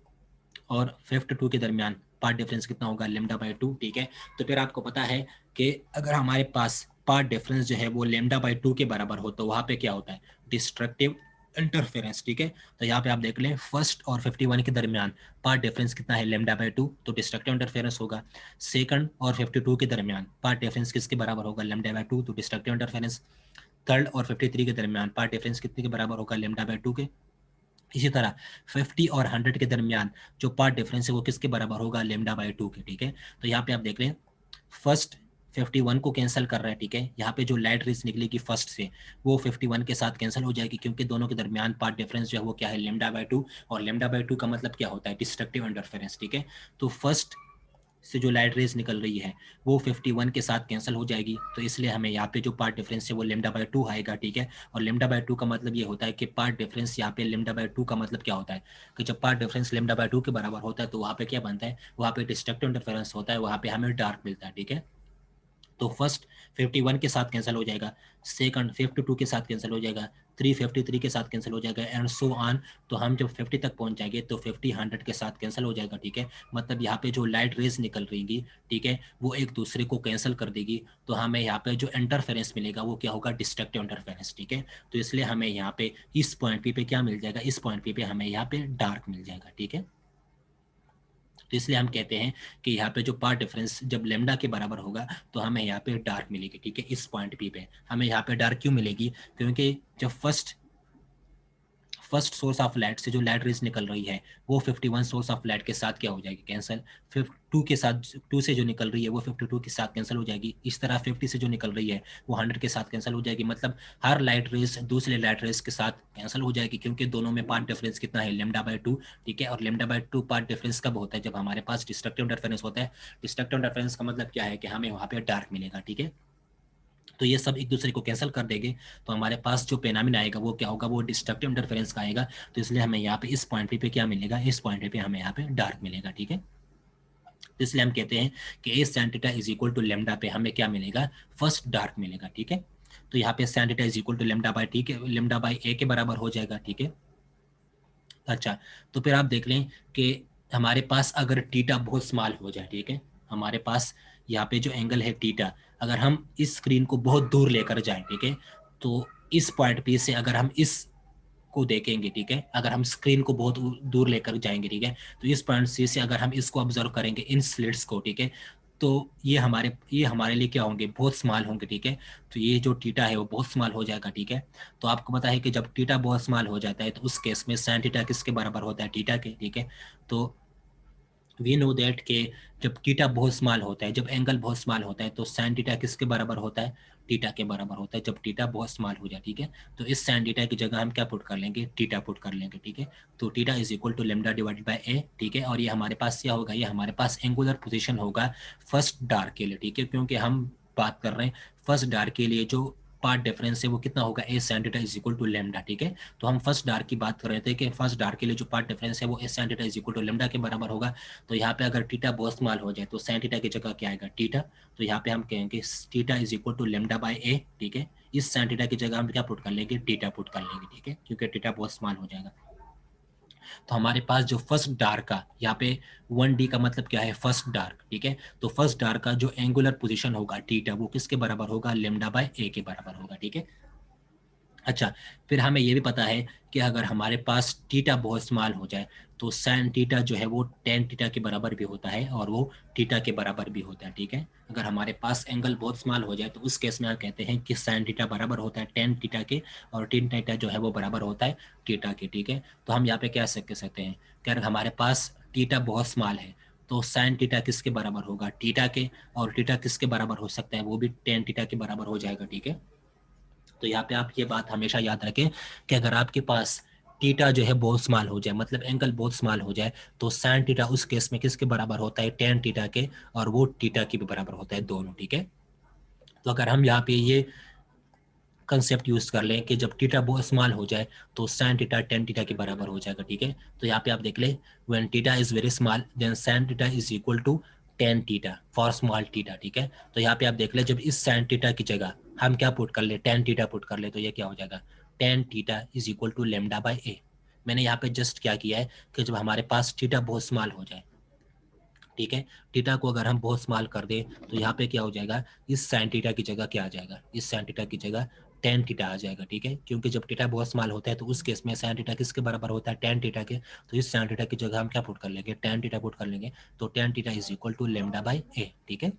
और 52 के दरमियान पार्ट डिफरेंस कितना होगा, लेमडा बाई 2, ठीक है। तो फिर आपको पता है कि अगर हमारे पास पार्ट डिफरेंस जो है वो लेमडा बाई 2 के बराबर हो तो वहाँ पे क्या होता है, डिस्ट्रक्टिव इंटरफेरेंस, ठीक है। तो यहाँ पे आप देख लें फर्स्ट और 51 के दरमियान पार्ट डिफरेंस कितना है, लेमडा बाई 2, तो डिस्ट्रक्टिव इंटरफेरेंस होगा। सेकंड और 52 के दरमियान पार्ट डिफरेंस किसके बराबर होगा, लेमडा बाई 2, तो डिस्ट्रक्टिव इंटरफेरेंस। थर्ड और 53 के दरमियान पार्ट डिफरेंस कितने के बराबर होगा, लेमडा बाई 2 के। इसी तरह 50 और 100 के दरमियान जो पार्ट डिफरेंस है वो किसके बराबर होगा, लेमडा बाई 2 के, ठीक है। तो यहाँ पे आप देख लें फर्स्ट 51 को कैंसिल कर रहा है, ठीक है। यहाँ पे जो लाइट रेज निकलेगी फर्स्ट से वो 51 के साथ कैंसिल हो जाएगी, क्योंकि दोनों के दरमियान पार्ट डिफरेंस जो है वो क्या है, लेमडा बाई 2, और लेमडा बाई 2 का मतलब क्या होता है, डिस्ट्रक्टिव इंटरफेरेंस, ठीक है। तो फर्स्ट से जो लाइट रेज निकल रही है वो 51 के साथ कैंसिल हो जाएगी, तो इसलिए हमें यहाँ पे जो पार्ट डिफरेंस है वो लेमडा बाई 2 आएगा, ठीक है। और लेमडा बाई 2 का मतलब ये होता है कि पार्ट डिफरेंस यहाँ पे लेमडा बाई 2 का मतलब क्या होता है कि जब पार्ट डिफरेंस लेमडा बाई 2 के बराबर होता है तो वहाँ पे क्या बनता है, वहाँ पे डिस्ट्रक्टिव इंटरफेरेंस होता है, वहाँ पे हमें डार्क मिलता है, ठीक है। तो फर्स्ट 51 के साथ कैंसिल हो जाएगा, सेकंड 52 के साथ कैंसिल हो जाएगा, 353 के साथ कैंसिल हो जाएगा, एंड सो ऑन। तो हम जब 50 तक पहुंच जाएंगे तो 50 100 के साथ कैंसिल हो जाएगा, ठीक है। मतलब यहाँ पे जो लाइट रेज निकल रही, ठीक है, वो एक दूसरे को कैंसिल कर देगी, तो हमें यहाँ पे जो इंटरफेरेंस मिलेगा वो क्या होगा, डिस्ट्रक्टिव इंटरफेरेंस, ठीक है। तो इसलिए हमें यहाँ पे इस पॉइंट पे क्या मिल जाएगा, इस पॉइंट पे हमें यहाँ पे डार्क मिल जाएगा, ठीक है। तो इसलिए हम कहते हैं कि यहाँ पे जो पार्ट डिफरेंस जब लेमडा के बराबर होगा तो हमें यहाँ पे डार्क मिलेगी, ठीक है। इस पॉइंट पी पे हमें यहाँ पे डार्क क्यों मिलेगी, क्योंकि जब फर्स्ट सोर्स ऑफ लाइट से जो लाइट रेज निकल रही है वो 51 सोर्स ऑफ लाइट के साथ क्या हो जाएगी, कैंसिल। फिर 2 के साथ, 2 से जो निकल रही है वो 52 के साथ कैंसिल हो जाएगी। इस तरह 50 से जो निकल रही है वो 100 के साथ कैंसिल हो जाएगी। मतलब हर लाइट रेज दूसरे लाइट रेज के साथ कैंसिल हो जाएगी, क्योंकि दोनों में पार्ट डिफरेंस कितना है, लेमडा बाई 2, ठीक है। और लेमडा बाई 2 पार्ट डिफरेंस कब होता है, जब हमारे पास डिस्ट्रक्टिव इंटरफेरेंस होता है। डिस्ट्रक्टिव इंटरफेरेंस का मतलब क्या है कि हमें वहाँ पे डार्क मिलेगा, ठीक है। तो ये सब एक दूसरे को कैंसिल कर देंगे, तो हमारे पास जो पेनामिन आएगा वो क्या होगा, वो डिस्ट्रक्टिव इंटरफेरेंस का आएगा। तो इसलिए हमें यहाँ पे इस पॉइंट पे क्या मिलेगा, इस पॉइंट पे हमें यहाँ पे डार्क मिलेगा, ठीक है। तो इसलिए हम कहते हैं कि ए sine theta is equal to lambda पे हमें क्या मिलेगा, फर्स्ट डार्क मिलेगा, ठीक है। तो यहाँ पे sine theta is equal to lambda by, ठीक है, लेमडा बाई ए के बराबर हो जाएगा, ठीक है। अच्छा, तो फिर आप देख लें कि हमारे पास अगर टीटा बहुत स्मॉल हो जाए, ठीक है, हमारे पास यहाँ पे जो एंगल है टीटा, अगर हम इस स्क्रीन को बहुत दूर लेकर जाएं, ठीक है, तो इस पॉइंट पे से अगर हम इस को देखेंगे, ठीक है, अगर हम स्क्रीन को बहुत दूर लेकर जाएंगे, ठीक है, तो इस पॉइंट से अगर हम इसको ऑब्जर्व करेंगे इन स्लिट्स को, ठीक है, तो ये हमारे लिए क्या होंगे, बहुत स्मॉल होंगे, ठीक है। तो ये जो टीटा है वो बहुत स्मॉल हो जाएगा, ठीक है। तो आपको पता है कि जब टीटा बहुत स्मॉल हो जाता है तो उस केस में साइन टीटा किसके बराबर होता है, टीटा के, ठीक है। तो वी नो दैट के जब टीटा बहुत स्मॉल होता है, जब एंगल बहुत स्मॉल होता है तो साइन टीटा किसके बराबर होता है, टीटा के बराबर होता है, जब टीटा बहुत स्मॉल हो जाए, ठीक है। तो इस साइन टीटा की जगह हम क्या पुट कर लेंगे, टीटा पुट कर लेंगे, ठीक है। तो theta is equal to lambda divided by ए, ठीक है। और ये हमारे पास क्या होगा, ये हमारे पास एंगुलर पोजीशन होगा फर्स्ट डार्क के लिए, ठीक है, क्योंकि हम बात कर रहे हैं फर्स्ट डार्क के लिए जो पार्ट डिफरेंस है वो कितना होगा, ए sine theta is equal to lambda, ठीक है। तो हम फर्स्ट डार्क की बात कर रहे थे कि फर्स्ट डार्क के लिए जो पार्ट डिफरेंस है वो A sine theta is equal to lambda के बराबर होगा। तो यहाँ पे अगर टीटा बहुत स्मॉल हो जाए तो साइन थीटा की जगह क्या आएगा, टीटा। तो यहाँ पे हम कहेंगे theta is equal to lambda by ए, ठीक है। इस साइन थीटा की जगह हम क्या पुट कर लेंगे, टीटा पुट कर लेंगे, ठीक है, क्योंकि टीटा बहुत स्मॉल हो जाएगा। तो हमारे पास जो फर्स्ट डार्क का यहाँ पे 1D का मतलब क्या है, फर्स्ट डार्क, ठीक है। तो फर्स्ट डार्क का जो एंगुलर पोजीशन होगा टीटा वो किसके बराबर होगा, लेमडा बाय ए के बराबर होगा, ठीक है। अच्छा, फिर हमें ये भी पता है कि अगर हमारे पास टीटा बहुत स्मॉल हो जाए तो साइन टीटा जो है वो टेन टीटा के बराबर भी होता है और वो टीटा के बराबर भी होता है, ठीक है। अगर हमारे पास एंगल बहुत स्मॉल हो जाए तो उस केस में हम कहते हैं कि साइन टीटा बराबर होता है टेन टीटा के, और टेन टीटा जो है वो बराबर होता है टीटा के, ठीक है। तो हम यहाँ पे क्या कह सकते हैं कि अगर हमारे पास टीटा बहुत स्मॉल है तो साइन टीटा किसके बराबर होगा, टीटा के, और टीटा किसके बराबर हो सकता है, वो भी टेन टीटा के बराबर हो जाएगा, ठीक है। तो यहाँ पे आप ये बात हमेशा याद रखें कि अगर आपके पास टीटा जो है बहुत स्मॉल हो जाए, मतलब एंगल बहुत स्मॉल हो जाए, तो साइन टीटा उस केस में किसके बराबर होता है, टेन टीटा के, और वो टीटा के भी बराबर होता है, दोनों, ठीक है। तो अगर हम यहाँ पे ये कंसेप्ट यूज कर लें कि जब टीटा बहुत स्मॉल हो जाए तो साइन टीटा टेन टीटा के बराबर हो जाएगा, ठीक है। तो यहाँ पे आप देख ले, when theta is very small then sine theta is equal to tan theta for small theta, ठीक है। तो यहाँ पे आप देख ले, जब इस साइन टीटा की जगह हम क्या पुट कर ले, टेन टीटा पुट कर ले, तो ये क्या हो जाएगा, tan theta is equal to lambda by a. मैंने यहाँ पे जस्ट क्या किया है कि जब हमारे पास टीटा बहुत स्मॉल हो जाए ठीक है। थीटा को अगर हम बहुत स्मॉल कर दें तो यहाँ पे क्या हो जाएगा, इस साइन थीटा की जगह क्या आ जाएगा, इस साइन थीटा की जगह टेन थीटा आ जाएगा। ठीक है, क्योंकि जब थीटा बहुत स्मॉल होता है तो उस केस में साइन थीटा किसके बराबर होता है, टेन थीटा के। तो इस साइन थीटा की जगह हम क्या पुट कर लेंगे, टेन थीटा पुट कर लेंगे। तो tan theta is equal to lambda by a. ठीक है।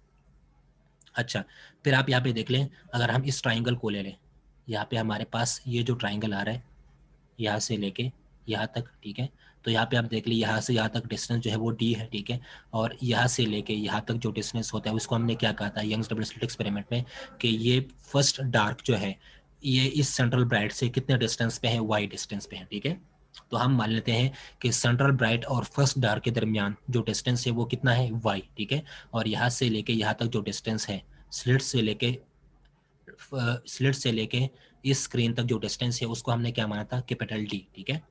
अच्छा, फिर आप यहाँ पे देख लें, अगर हम इस ट्राइंगल को ले लें, यहाँ पे हमारे पास ये जो ट्राइंगल आ रहा है यहाँ से लेके यहाँ तक। ठीक है, तो यहाँ पे आप देख लीजिए यहाँ से यहाँ तक डिस्टेंस जो है वो डी है। ठीक है, और यहाँ से लेके यहाँ तक जो डिस्टेंस होता है उसको हमने क्या कहा था यंग्स डबल स्लिट एक्सपेरिमेंट में, कि ये फर्स्ट डार्क जो है ये इस सेंट्रल ब्राइट से कितने डिस्टेंस पे है, वाई डिस्टेंस पे है। ठीक है, तो हम मान लेते हैं कि सेंट्रल ब्राइट और फर्स्ट डार्क के दरमियान जो डिस्टेंस है वो कितना है, वाई। ठीक है, और यहाँ से लेके यहाँ तक जो डिस्टेंस है स्लिट से लेके इस स्क्रीन तक जो डिस्टेंस है उसको हमने क्या माना था, कैपिटल डी। ठीक है,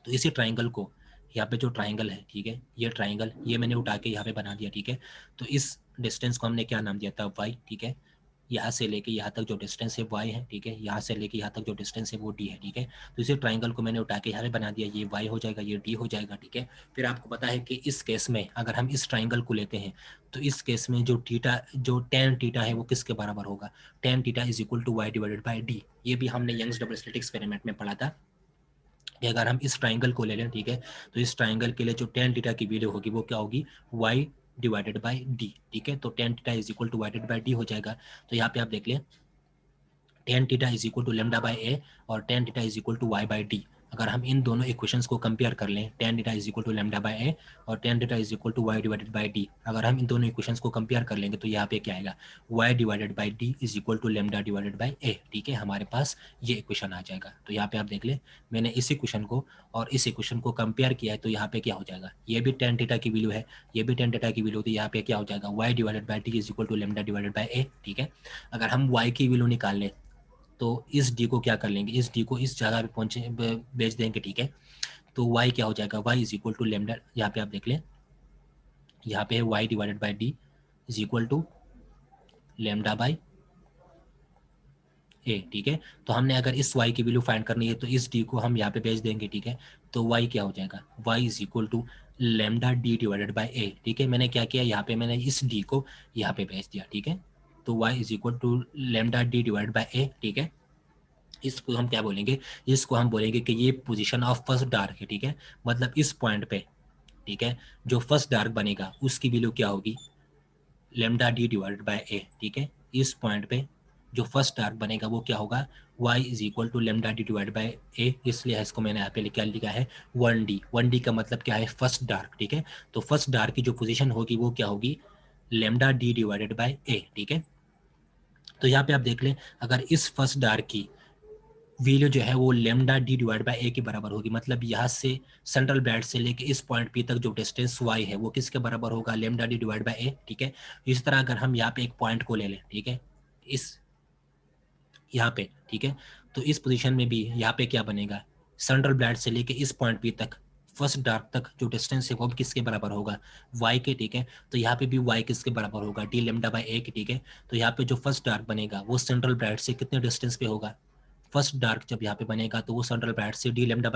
तो इसी ट्राइंगल को यहाँ पे जो ट्राइंगल है, ठीक है, ये ट्राइंगल ये मैंने उठा के यहाँ पे बना दिया। ठीक है, तो इस डिस्टेंस को हमने क्या नाम दिया था, वाई। ठीक है, यहाँ से लेके यहाँ तक जो डिस्टेंस है वाई है। ठीक है, यहाँ से लेके यहाँ तक जो डिस्टेंस है वो डी है। ठीक है, तो इसी ट्राइंगल को मैंने उठा के यहाँ पे बना दिया, ये वाई हो जाएगा, ये डी हो जाएगा। ठीक है, फिर आपको पता है कि इस केस में अगर हम इस ट्राइंगल को लेते हैं तो इस केस में जो टीटा जो टेन टीटा है वो किसके बराबर होगा, tan theta is equal to y divided by d. ये भी हमने यंग्स डबल स्लिट एक्सपेरिमेंट में पढ़ा था कि अगर हम इस ट्राइंगल को ले लें, ठीक है, तो इस ट्राइंगल के लिए जो टेन थीटा की वैल्यू होगी वो क्या होगी, y डिवाइडेड बाई डी। ठीक है, तो tan theta is equal to divided by d हो जाएगा। तो यहाँ पे आप देख लें tan theta is equal to lambda by a और tan theta is equal to y by d. अगर हम इन दोनों इक्वेशंस को कंपेयर कर लें, tan theta is equal to lambda by a और tan theta is equal to y divided by d, अगर हम इन दोनों इक्वेशंस को कंपेयर कर लेंगे तो यहाँ पे क्या आएगा, y divided by d is equal to lambda divided by a. ठीक है, हमारे पास ये इक्वेशन आ जाएगा। तो यहाँ पे आप देख लें मैंने इस इक्वेशन को और इस इक्वेशन को कंपेयर किया है, तो यहाँ पे क्या हो जाएगा, ये भी टेन थीटा की वैल्यू है, ये भी टेन थीटा की वैल्यू होती है, यहाँ पे क्या हो जाएगा, y divided by d is equal to lambda divided by a. ठीक है, अगर हम वाई की वैल्यू निकाल लें तो इस डी को क्या कर लेंगे, इस डी को इस जगह पे पहुंचे भेज देंगे। ठीक है, तो y क्या हो जाएगा, y is equal to lambda, यहाँ पे आप देख लें यहाँ पे है y divided by d is equal to lambda by a. ठीक है, तो हमने अगर इस y की वैल्यू फाइंड करनी है तो इस d को हम यहाँ पे भेज देंगे। ठीक है, तो y क्या हो जाएगा, y is equal to lambda d divided by a. ठीक है, मैंने क्या किया यहाँ पे मैंने इस d को यहाँ पे भेज दिया। ठीक है, तो y is equal to lambda d divided by a. ठीक है, इसको हम क्या बोलेंगे, इसको हम बोलेंगे कि ये पोजीशन ऑफ फर्स्ट डार्क है। ठीक है, मतलब इस पॉइंट पे, ठीक है, जो फर्स्ट डार्क बनेगा उसकी वैल्यू क्या होगी, लेमडा डी डिवाइडेड बाय ए। ठीक है, इस पॉइंट पे जो फर्स्ट डार्क बनेगा वो क्या होगा, y is equal to lambda d divide by a, इसलिए इसको मैंने यहाँ पे क्या लिखा है 1d। 1d का मतलब क्या है, फर्स्ट डार्क। ठीक है, तो फर्स्ट डार्क की जो पोजीशन होगी वो क्या होगी, लेमडा डी डिवाइडेड बाय ए। ठीक है, तो यहाँ पे आप देख लें अगर इस फर्स्ट डार्क की वैल्यू जो है वो lambda d divide by a के बराबर होगी, मतलब यहाँ से सेंट्रल ब्राइट से लेके इस पॉइंट पी तक जो डिस्टेंस y है वो किसके बराबर होगा, लेमडा डी डिवाइड बाय ए। ठीक है, इस तरह अगर हम यहाँ पे एक पॉइंट को ले लें, ठीक है, इस यहाँ पे, ठीक है, तो इस पोजीशन में भी यहाँ पे क्या बनेगा, सेंट्रल ब्राइट से लेके इस पॉइंट पी तक फर्स्ट डार्क तक जो डिस्टेंस है वो भी किसके बराबर होगा, y के। ठीक है, तो यहाँ पे भी y किसके बराबर होगा, डी लेमडा बाय ए के। ठीक है, तो यहाँ पे जो फर्स्ट डार्क बनेगा वो सेंट्रल ब्राइट से कितने डिस्टेंस पे होगा, फर्स्ट डार्क जब यहाँ पे बनेगा तो वो सेंट्रल ब्राइट से D lambda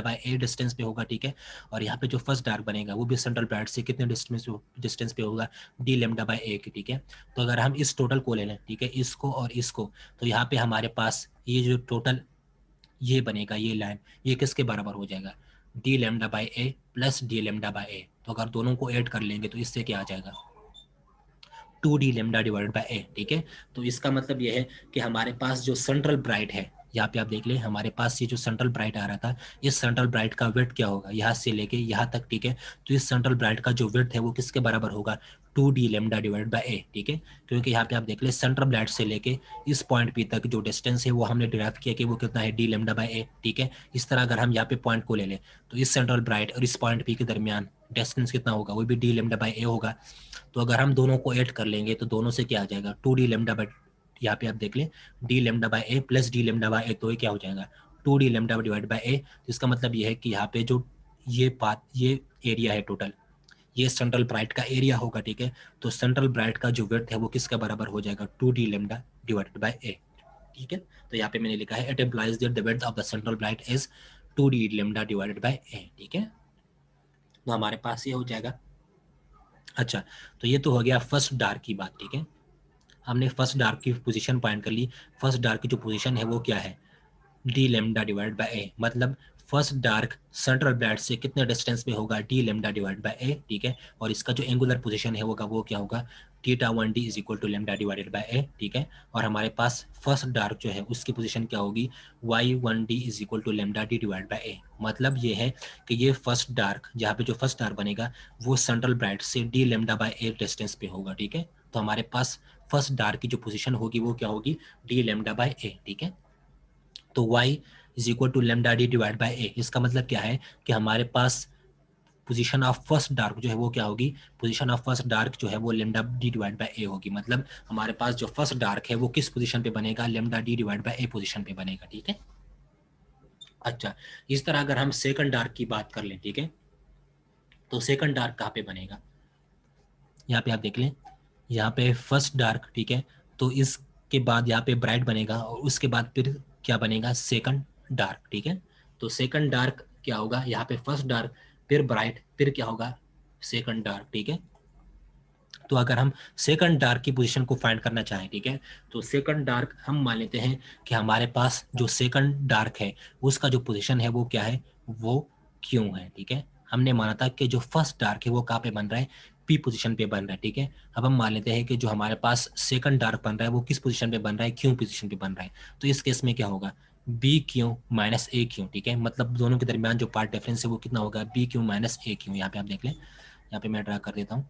by A distance पे होगा। ठीक है, और यहाँ पे जो फर्स्ट डार्क बनेगा वो भी सेंट्रल ब्राइट से कितने डिस्टेंस पे होगा, डी लेमडा बाय ए के। ठीक है, तो अगर हम इस टोटल को ले लें, ठीक है, इसको और इसको, तो यहाँ पे हमारे पास ये जो टोटल ये बनेगा, ये लाइन ये किसके बराबर हो जाएगा, d lambda by a plus d lambda by a. तो अगर दोनों को ऐड कर लेंगे तो इससे क्या आ जाएगा, 2d लेमडा डिवाइडेड बाय ए। ठीक है, तो इसका मतलब यह है कि हमारे पास जो सेंट्रल ब्राइट है, यहाँ पे आप देख लें हमारे पास ये जो सेंट्रल ब्राइट आ रहा था, इस सेंट्रल ब्राइट का विड्थ क्या होगा यहाँ से लेके यहाँ तक। ठीक है, तो इस सेंट्रल ब्राइट का जो विड्थ है वो किसके बराबर होगा, 2d लेमडा डिवाइडेड बाय ए। ठीक है, क्योंकि यहाँ पे आप देख लें सेंट्रल ब्राइट से लेके इस पॉइंट पी तक जो डिस्टेंस है वो हमने डिराइव किया कि वो कितना है, डी लेमडा बाय ए। ठीक है, इस तरह अगर हम यहाँ पे पॉइंट को ले लें तो इस सेंट्रल ब्राइट और इस पॉइंट पी के दरमियान डिस्टेंस कितना होगा, वो भी डी लेमडा बाय ए होगा। तो अगर हम दोनों को ऐड कर लेंगे तो दोनों से क्या आ जाएगा, 2d लेमडा बाय, यहाँ पे आप देख लें d lambda by a plus d lambda by a, तो ये क्या हो जाएगा 2d lambda divide by a. तो इसका मतलब ये है कि यहाँ पे जो ये एरिया है टोटल, ये सेंट्रल ब्राइट का एरिया होगा। ठीक है, तो सेंट्रल ब्राइट का जो विड्थ है वो किसका बराबर हो जाएगा, 2d लेमडा डिवाइडेड बाय ए। ठीक है, तो यहाँ पे मैंने लिखा है it implies that the width of the central bright is 2d lambda divided by ए। ठीक है, तो हमारे पास ये हो जाएगा। अच्छा, तो ये तो हो गया फर्स्ट डार्क की बात, ठीक है। हमने फर्स्ट डार्क की पोजीशन पॉइंट कर ली। फर्स्ट डार्क की जो पोजीशन है वो क्या है, D lambda divide by a, मतलब फर्स्ट डार्क सेंट्रल ब्राइट से कितने डिस्टेंस पे होगा, डी लेमडा डिवाइड बाय ए, ठीक है। और इसका जो एंगुलर पोजीशन है होगा वो क्या होगा, theta 1d is equal to lambda divided by ए, ठीक है। और हमारे पास फर्स्ट डार्क जो है उसकी पोजीशन क्या होगी, y1d is equal to lambda d divide by a. मतलब ये है कि ये फर्स्ट डार्क, जहाँ पे जो फर्स्ट डार्क बनेगा वो सेंट्रल ब्राइट से D lambda by A distance पे होगा, ठीक है। तो हमारे पास फर्स्ट डार्क की जो पोजीशन होगी वो क्या होगी, डी लेमडा बाय ए, ठीक है। तो y is equal to lambda d divide by a. इसका मतलब क्या है कि हमारे पास पोजीशन ऑफ फर्स्ट डार्क जो है वो क्या होगी, पोजीशन ऑफ फर्स्ट डार्क जो है वो लेमडा डी डिवाइड बाय ए होगी। मतलब हमारे पास जो फर्स्ट डार्क है वो किस पोजीशन पे बनेगा, lambda d divide by A position पे बनेगा, ठीक है। अच्छा, इस तरह अगर हम सेकंड डार्क की बात कर लें, ठीक है, तो सेकंड डार्क कहाँ पे बनेगा, यहाँ पे आप देख लें, यहाँ पे फर्स्ट डार्क, ठीक है। तो इसके बाद यहाँ पे ब्राइट बनेगा और उसके बाद फिर क्या बनेगा, सेकंड डार्क, ठीक है। तो सेकंड डार्क क्या होगा, यहाँ पे फर्स्ट डार्क, फिर ब्राइट, फिर क्या होगा, सेकंड डार्क, ठीक है। तो अगर हम सेकंड डार्क की पोजीशन को फाइंड करना चाहें, ठीक है, तो सेकंड डार्क हम मान लेते हैं कि हमारे पास जो सेकंड डार्क है उसका जो पोजीशन है वो क्या है, वो क्यों है, ठीक है। हमने माना था कि जो फर्स्ट डार्क है वो कहाँ पे बन रहा है, पी पोजीशन पे बन रहा है, ठीक है। अब हम मान लेते हैं कि जो हमारे पास सेकंड डार्क बन रहा है वो किस पोजीशन पे बन रहा है, क्यों पोजीशन पे बन रहा है। तो इस केस में क्या होगा, B Q minus A Q, ठीक है। मतलब दोनों के दरमियान जो पार्ट डिफरेंस है वो कितना होगा, B Q minus A Q. यहाँ पे आप देख लें, यहाँ पे मैं ड्रा कर देता हूँ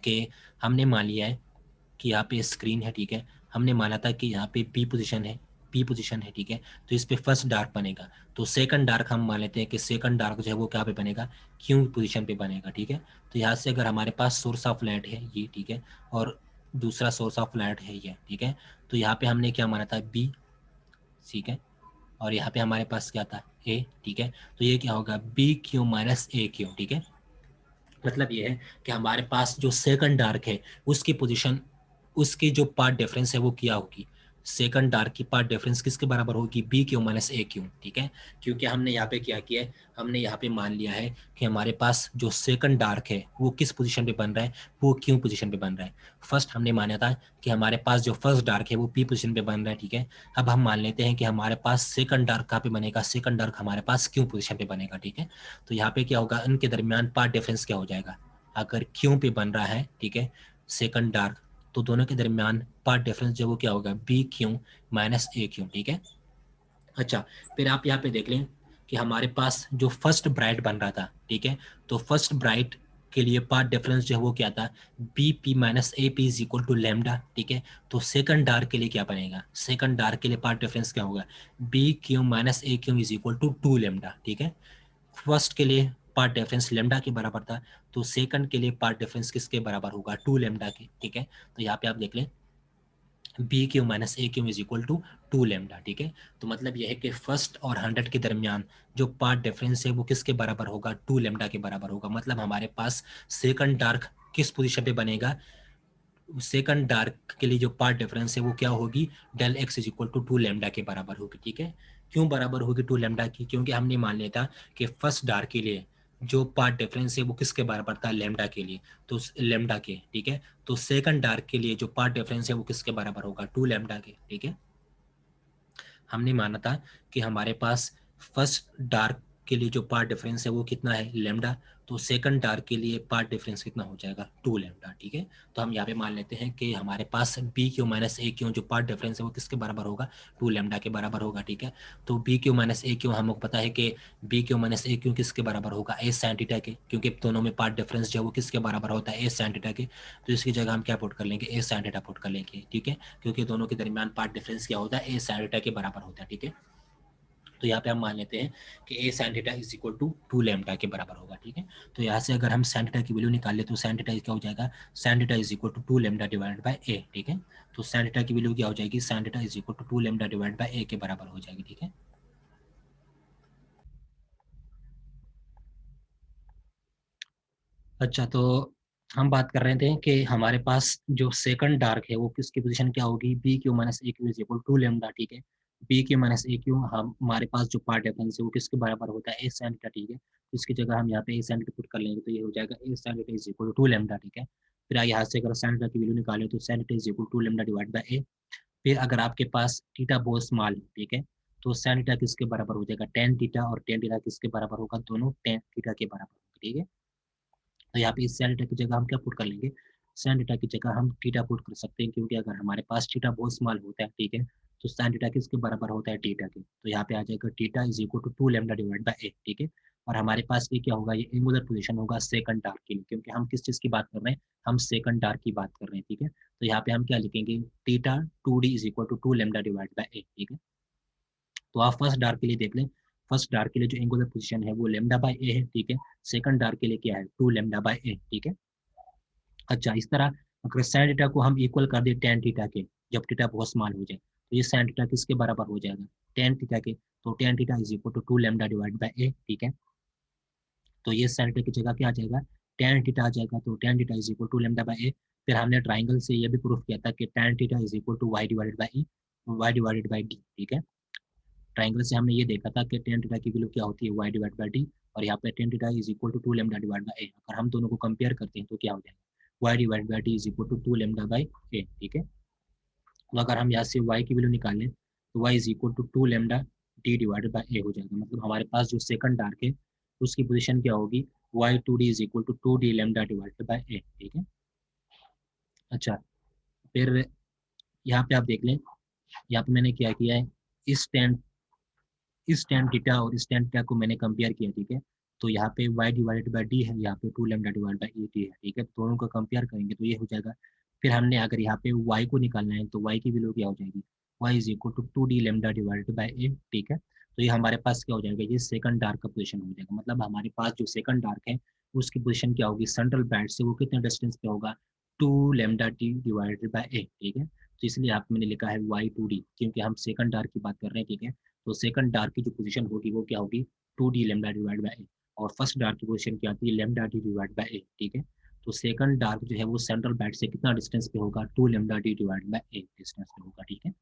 कि हमने मान लिया है कि यहाँ पे स्क्रीन है, ठीक है। हमने माना था कि यहाँ पे पी पोजीशन है, पी पोजीशन है, ठीक है। तो इस पे फर्स्ट डार्क बनेगा, तो सेकंड डार्क हम मान लेते हैं कि सेकंड डार्क जो है वो क्या पे बनेगा, क्यू पोजीशन पे बनेगा, ठीक है। तो यहाँ से अगर हमारे पास सोर्स ऑफ लाइट है ये, ठीक है, और दूसरा सोर्स ऑफ लाइट है ये, ठीक है। तो यहाँ पे हमने क्या माना था, बी, ठीक है। और यहाँ पे हमारे पास क्या था, ए, ठीक है। तो ये क्या होगा, B Q minus A Q, ठीक है। मतलब ये है कि हमारे पास जो सेकंड डार्क है उसकी पोजीशन, उसकी जो पार्ट डिफरेंस है वो क्या होगी, सेकंड डार्क की पार्ट डिफरेंस किसके बराबर होगी, B Q minus A Q, ठीक है। क्योंकि हमने यहाँ पे क्या किया है, हमने यहाँ पे मान लिया है कि हमारे पास जो सेकंड डार्क है वो किस पोजीशन पे बन रहा है, वो क्यू पोजीशन पे बन रहा है। फर्स्ट हमने माना था कि हमारे पास जो फर्स्ट डार्क है वो पी पोजीशन पे बन रहा है, ठीक है। अब हम मान लेते हैं कि हमारे पास सेकंड डार्क कहाँ पे बनेगा, सेकंड डार्क हमारे पास क्यू पोजीशन पे बनेगा, ठीक है। तो यहाँ पे क्या होगा, इनके दरमियान पार्ट डिफरेंस क्या हो जाएगा, अगर क्यू पे बन रहा है, ठीक है, सेकंड डार्क, तो दोनों के दरमियान पार्ट डिफरेंस जो वो क्या होगा, B Q minus A Q, ठीक है। अच्छा, फिर आप यहाँ पे देख लें कि हमारे पास जो फर्स्ट ब्राइट बन रहा था, ठीक है, तो फर्स्ट ब्राइट के लिए पार्ट डिफरेंस जो है वो क्या था, B P minus A P is equal to lambda, ठीक है। तो सेकंड डार्क के लिए क्या बनेगा, सेकंड डार्क के लिए पार्ट डिफरेंस क्या होगा, B Q minus A Q is equal to two lambda, ठीक है। फर्स्ट के लिए पार्ट डिफरेंस लेमडा के बराबर था, तो सेकंड के लिए पार्ट डिफरेंस किसके बराबर होगा, टू लेमडा के, ठीक है। तो यहाँ पे आप देख लें, B Q minus A Q is equal to two lambda, ठीक है। तो मतलब यह है कि फर्स्ट और 100 के दरमियान जो पार्ट डिफरेंस है वो किसके बराबर होगा, टू लेमडा के बराबर होगा। मतलब हमारे पास सेकंड डार्क किस पोजीशन पे बनेगा, सेकंड डार्क के लिए जो पार्ट डिफरेंस है वो क्या होगी, del x is equal to two lambda के बराबर होगी, ठीक है। क्यों बराबर होगी टू लेमडा की, क्योंकि हमने मान लिया था कि फर्स्ट डार्क के लिए जो पार्ट डिफरेंस है वो किसके बराबर था, लेमडा के लिए, तो लेमडा के, ठीक है। तो सेकंड डार्क के लिए जो पार्ट डिफरेंस है वो किसके बराबर होगा, टू लेमडा के, ठीक है। हमने माना था कि हमारे पास फर्स्ट डार्क के लिए जो पार्ट डिफरेंस है वो कितना है, लेमडा। तो सेकंड डार्क के लिए पार्ट डिफरेंस कितना हो जाएगा, टू लेमडा, ठीक है। तो हम यहाँ पे मान लेते हैं कि हमारे पास B Q minus A Q जो पार्ट डिफरेंस है वो किसके बराबर होगा, टू लेमडा के बराबर होगा, ठीक है। तो B Q minus A Q हमको पता है कि B Q minus A Q किसके बराबर होगा, ए साइन थीटा के, क्योंकि दोनों में पार्ट डिफरेंस जो है वो किसके बराबर होता है, ए साइन थीटा के। तो इसकी जगह हम क्या पुट कर लेंगे, ए साइन थीटा पुट कर लेंगे, ठीक है। क्योंकि दोनों के दरमियान पार्ट डिफरेंस क्या होता है, ए साइन थीटा के बराबर होता है, ठीक है। तो यहाँ पे हम मान लेते हैं कि ए sine theta is equal to two lambda के बराबर होगा, ठीक है। तो यहाँ से अगर हम साइन थीटा की वैल्यू निकाल ले तो साइन थीटा क्या हो जाएगा, sine theta is equal to two lambda divide by ए, ठीक है। तो साइन थीटा की वैल्यू क्या हो जाएगी, sine theta is equal to two lambda divide by a के बराबर हो जाएगी, ठीक है। अच्छा, तो हम बात कर रहे थे कि हमारे पास जो सेकंड डार्क है वो किसकी पोजीशन क्या होगी, B Q minus A Q is equal to lambda, ठीक है। B Q minus A Q, हमारे पास जो पार्ट डिफरेंस है वो किसके बराबर होता है, ए साइन थीटा, ठीक है। तो इसकी जगह हम यहाँ पे ए साइन थीटा पुट कर लेंगे, तो ये हो जाएगा a sine theta is equal to 2 lambda, ठीक है। फिर यहाँ से अगर साइन थीटा की वैल्यू निकाले तो sine theta is equal to lambda divide by a. फिर अगर आपके पास थीटा बहुत स्मॉल है, ठीक है, तो साइन थीटा किसके बराबर हो जाएगा, टेन थीटा, और टेन थीटा किसके बराबर होगा, दोनों टेन थीटा के बराबर होगा, ठीक है। तो यहाँ पे इस साइन थीटा की जगह हम क्या पुट कर लेंगे, साइन थीटा की जगह हम थीटा पुट कर सकते हैं, क्योंकि अगर हमारे पास थीटा बहुत स्मॉल होता है, ठीक है, तो साइन थीटा किसके बराबर होता है, थीटा के। तो यहाँ पे आ जाएगा theta is equal to 2 lambda divide by ए, ठीक है। और हमारे पास ये क्या होगा, ये एंगुलर पोजीशन होगा सेकंड डार्क के लिए, क्योंकि हम किस चीज की बात कर रहे हैं, हम सेकंड डार्क की बात कर रहे हैं, ठीक है। तो यहाँ पे हम क्या लिखेंगे, theta 2d is equal to 2 lambda divide by ए, ठीक है। तो आप फर्स्ट डार्क के लिए देख लें, फर्स्ट डार्क के लिए जो एंगुलर पोजीशन है वो लैम्डा बाय ए है, ठीक है। सेकंड डार्क के लिए क्या है, 2 लैम्डा बाय ए, ठीक है। अच्छा, इस तरह अगर साइन थीटा को हम इक्वल कर दें टेन थीटा के, जब थीटा बहुत स्मॉल हो जाए, तो ये साइन थीटा किसके बराबर हो जाएगा, टेन थीटा के। तो tan theta is equal to 2 lambda divide by ए, ठीक है। तो ये साइन थीटा की जगह क्या आ जाएगा, टेन थीटा आ जाएगा, तो tan theta is equal to lambda by a. फिर हमने ट्राइंगल से ये भी प्रूफ किया था कि tan theta is equal to y divided by e, y divided by d, ठीक है। ट्राइंगल से हमने ये देखा था कि टेन थीटा की वैल्यू क्या होती है, वाई डिवाइड बाय डी, और यहाँ पे tan theta is equal to 2 lambda divide by a. अगर हम दोनों को कंपेयर करते हैं तो क्या हो जाएगा, y divide by d is equal to 2 lambda by ए, ठीक है। तो अगर हम यहाँ से y की वैल्यू निकालें तो y is equal to 2 lambda d divided by a हो जाएगा। मतलब हमारे पास जो सेकंड डार्क है उसकी पोजीशन क्या होगी, y2d is equal to 2d lambda divided by ए, ठीक है। अच्छा, फिर यहाँ पे आप देख लें, यहाँ पे मैंने क्या किया है, इस tan थीटा और इस tan थीटा को मैंने कंपेयर किया, ठीक है। तो यहाँ पे y डिवाइडेड बाय डी है, यहाँ पे 2 lambda divide by A T है, ठीक है। दोनों का कंपेयर करेंगे तो ये हो जाएगा। फिर हमने अगर यहाँ पे y को निकालना है तो y की वैल्यू क्या हो जाएगी, y is equal to 2d lambda divided by ए, ठीक है। तो ये हमारे पास क्या हो जाएगा, ये सेकंड डार्क का पोजीशन हो जाएगा। मतलब हमारे पास जो सेकंड डार्क है उसकी पोजीशन क्या होगी, सेंट्रल बेड से वो कितने डिस्टेंस पे होगा, 2 लैम्डा टी डिवाइडेड बाय ए, ठीक है। तो इसलिए आप मैंने लिखा है y2d, क्योंकि हम सेकंड डार्क की बात कर रहे हैं, ठीक है। तो सेकंड डार्क की जो पोजीशन होगी वो क्या होगी, 2d लैम्डा डिवाइड बाय ए, और फर्स्ट डार्क की पोजीशन क्या आती है, लैम्डा डी डिवाइड बाय ए, ठीक है। तो सेकंड डार्क जो है वो सेंट्रल बेड से कितना डिस्टेंस पे होगा, 2 lambda d divide by A distance पे होगा, ठीक है।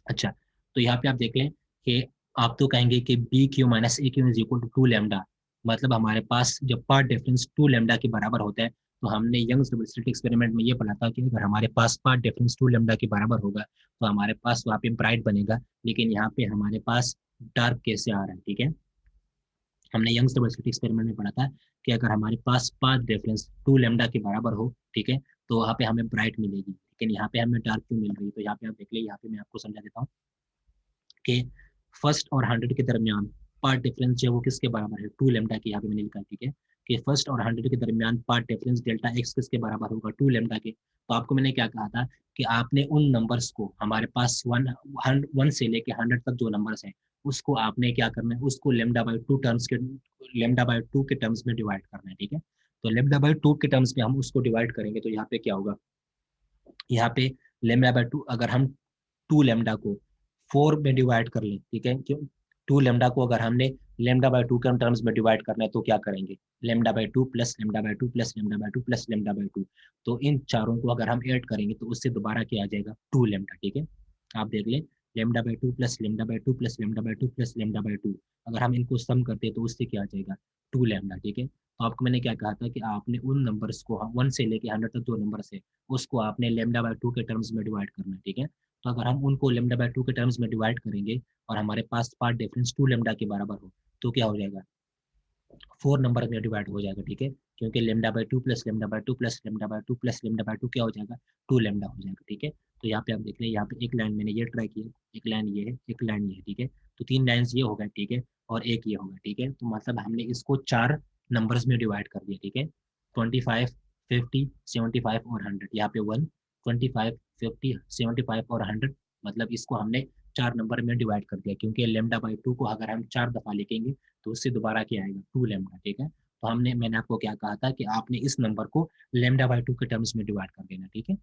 अच्छा, तो यहाँ पे आप देख लें कि आप तो कहेंगे कि B Q minus A Q is equal to 2 lambda, मतलब हमारे पास जब पार्ट डिफरेंस 2 लैम्डा के बराबर होता है, तो हमने यंग्स डबल स्लिट एक्सपेरिमेंट में ये पढ़ा था कि अगर हमारे पास पार्ट डिफरेंस 2 लैम्डा के बराबर होगा तो हमारे पास वहाँ पे ब्राइट बनेगा, लेकिन यहाँ पे हमारे पास डार्क कैसे आ रहा है, ठीक है। हमने यंग्स डबल स्लिट एक्सपेरिमेंट में पढ़ा था कि अगर हमारे पास पाथ डिफरेंस 2 लैम्डा के बराबर हो, ठीक है, तो वहाँ पे हमें ब्राइट मिलेगी, लेकिन यहाँ पे हमें डार्क क्यों मिल रही है। तो यहाँ पे आप देख ले, यहाँ पे मैं आपको समझा देता हूँ कि फर्स्ट और 100 के दरमियान पार्ट डिफरेंस जो है वो किसके बराबर है, 2 लैम्डा की, यहाँ पे मैंने लिखा है, ठीक है, कि फर्स्ट और 100 के दरमियान पार्ट डिफरेंस डेल्टा एक्स किसके बराबर होगा, 2 लैम्डा के। तो आपको मैंने क्या कहा था कि आपने उन नंबर्स को, हमारे पास वन से लेके 100 तक जो नंबर्स हैं उसको आपने क्या करना है, उसको लेमडा बाई टू के टर्म्स में डिवाइड करना है, ठीक है। तो लेमडा बाई टू के टर्म्स में हम उसको डिवाइड करेंगे तो यहाँ पे क्या होगा, यहाँ पे लेमडा बाई टू, अगर हम 2 लेमडा को 4 में डिवाइड कर लें, ठीक है, क्यों, 2 लेमडा को अगर हमने लेमडा बाई टू के टर्म्स में डिवाइड करना है तो क्या करेंगे, lambda by two plus lambda by two plus lambda by two plus lambda by two. तो इन चारों को अगर हम ऐड करेंगे तो उससे दोबारा क्या आ जाएगा, 2 लेमडा, ठीक है। आप देख लें, lambda by two plus lambda by two plus lambda by two plus lambda by two, अगर हम इनको सम करते हैं तो उससे क्या आ जाएगा, 2 लेमडा, ठीक है। तो आपको मैंने क्या कहा था कि आपने उन नंबर्स को, 1 से लेके 100 तक जो नंबर्स है उसको आपने लेमडा बाई टू के टर्म्स में डिवाइड करना है, ठीक है। तो अगर हम उनको लेमडा बाई टू के टर्म्स में डिवाइड करेंगे और हमारे पास पार्ट डिफरेंस 2 लेमडा के बराबर हो तो क्या हो जाएगा, 4 नंबर में डिवाइड हो जाएगा, ठीक है, क्योंकि lambda by two plus lambda by two plus lambda by two plus lambda by two क्या हो जाएगा, 2 लेमडा हो जाएगा, ठीक है। तो यहाँ पे आप देख लें, यहाँ पे एक लाइन मैंने ये ट्राई किया, एक लाइन ये है, एक लाइन ये है, ठीक है। तो 3 लाइन्स ये होगा, ठीक है, और एक ये होगा, ठीक है। तो मतलब हमने इसको 4 नंबर्स में डिवाइड कर दिया, ठीक है, 25, 50, 75 और 100। यहाँ पे 1, 25, 50, 75 और 100, मतलब इसको हमने 4 नंबर में डिवाइड कर दिया, क्योंकि लेमडा बाई टू को अगर हम 4 दफा लिखेंगे तो उससे दोबारा क्या आएगा, 2 लेमडा, ठीक है। तो मैंने आपको क्या कहा था कि आपने इस नंबर को लेमडा बाई टू के टर्म्स में डिवाइड कर देना, ठीक है।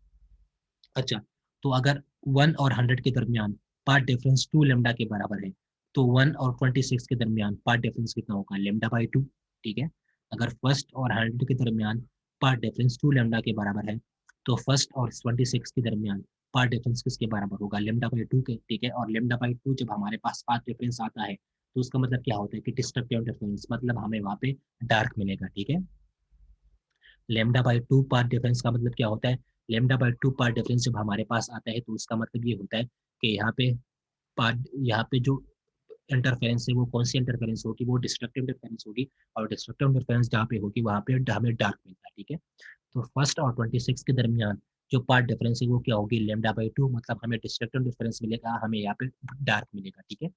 अच्छा, तो अगर 1 और 100 के दरमियान पार्ट डिफरेंस 2 लेमडा के बराबर है तो 1 और 26 के दरमियान पार्ट डिफरेंस कितना होगा, लेमडा बाई टू, ठीक है। अगर फर्स्ट और 100 के दरमियान पार्ट डिफरेंस 2 लेमडा के बराबर है तो फर्स्ट और 26 के दरमियान पाथ डिफरेंस किसके बराबर होगा, लेमडा बाई 2 के, ठीक है। और लेमडा बाई 2 जब हमारे पास पाथ डिफरेंस आता है तो उसका मतलब क्या होता है कि डिस्ट्रक्टिव इंटरफेरेंस, मतलब हमें वहाँ पे डार्क मिलेगा, ठीक है। लेमडा बाई 2 पाथ डिफरेंस का मतलब क्या होता है, लेमडा बाई 2 पाथ डिफरेंस जब हमारे पास आता है तो उसका मतलब ये होता है कि यहाँ पे जो इंटरफेरेंस है वो कौन सी इंटरफेरेंस होगी, वो डिस्ट्रक्टिव इंटरफेरेंस होगी, और डिस्ट्रक्टिव इंटरफेरेंस जहाँ पे होगी वहाँ पे हमें डार्क मिलता है, ठीक है। तो फर्स्ट और 26 के दरमियान जो पार्ट डिफरेंस है वो क्या होगी, लेमडा बाई 2, मतलब हमें डिस्ट्रक्टिव डिफरेंस मिलेगा, हमें यहाँ पे डार्क मिलेगा, ठीक है।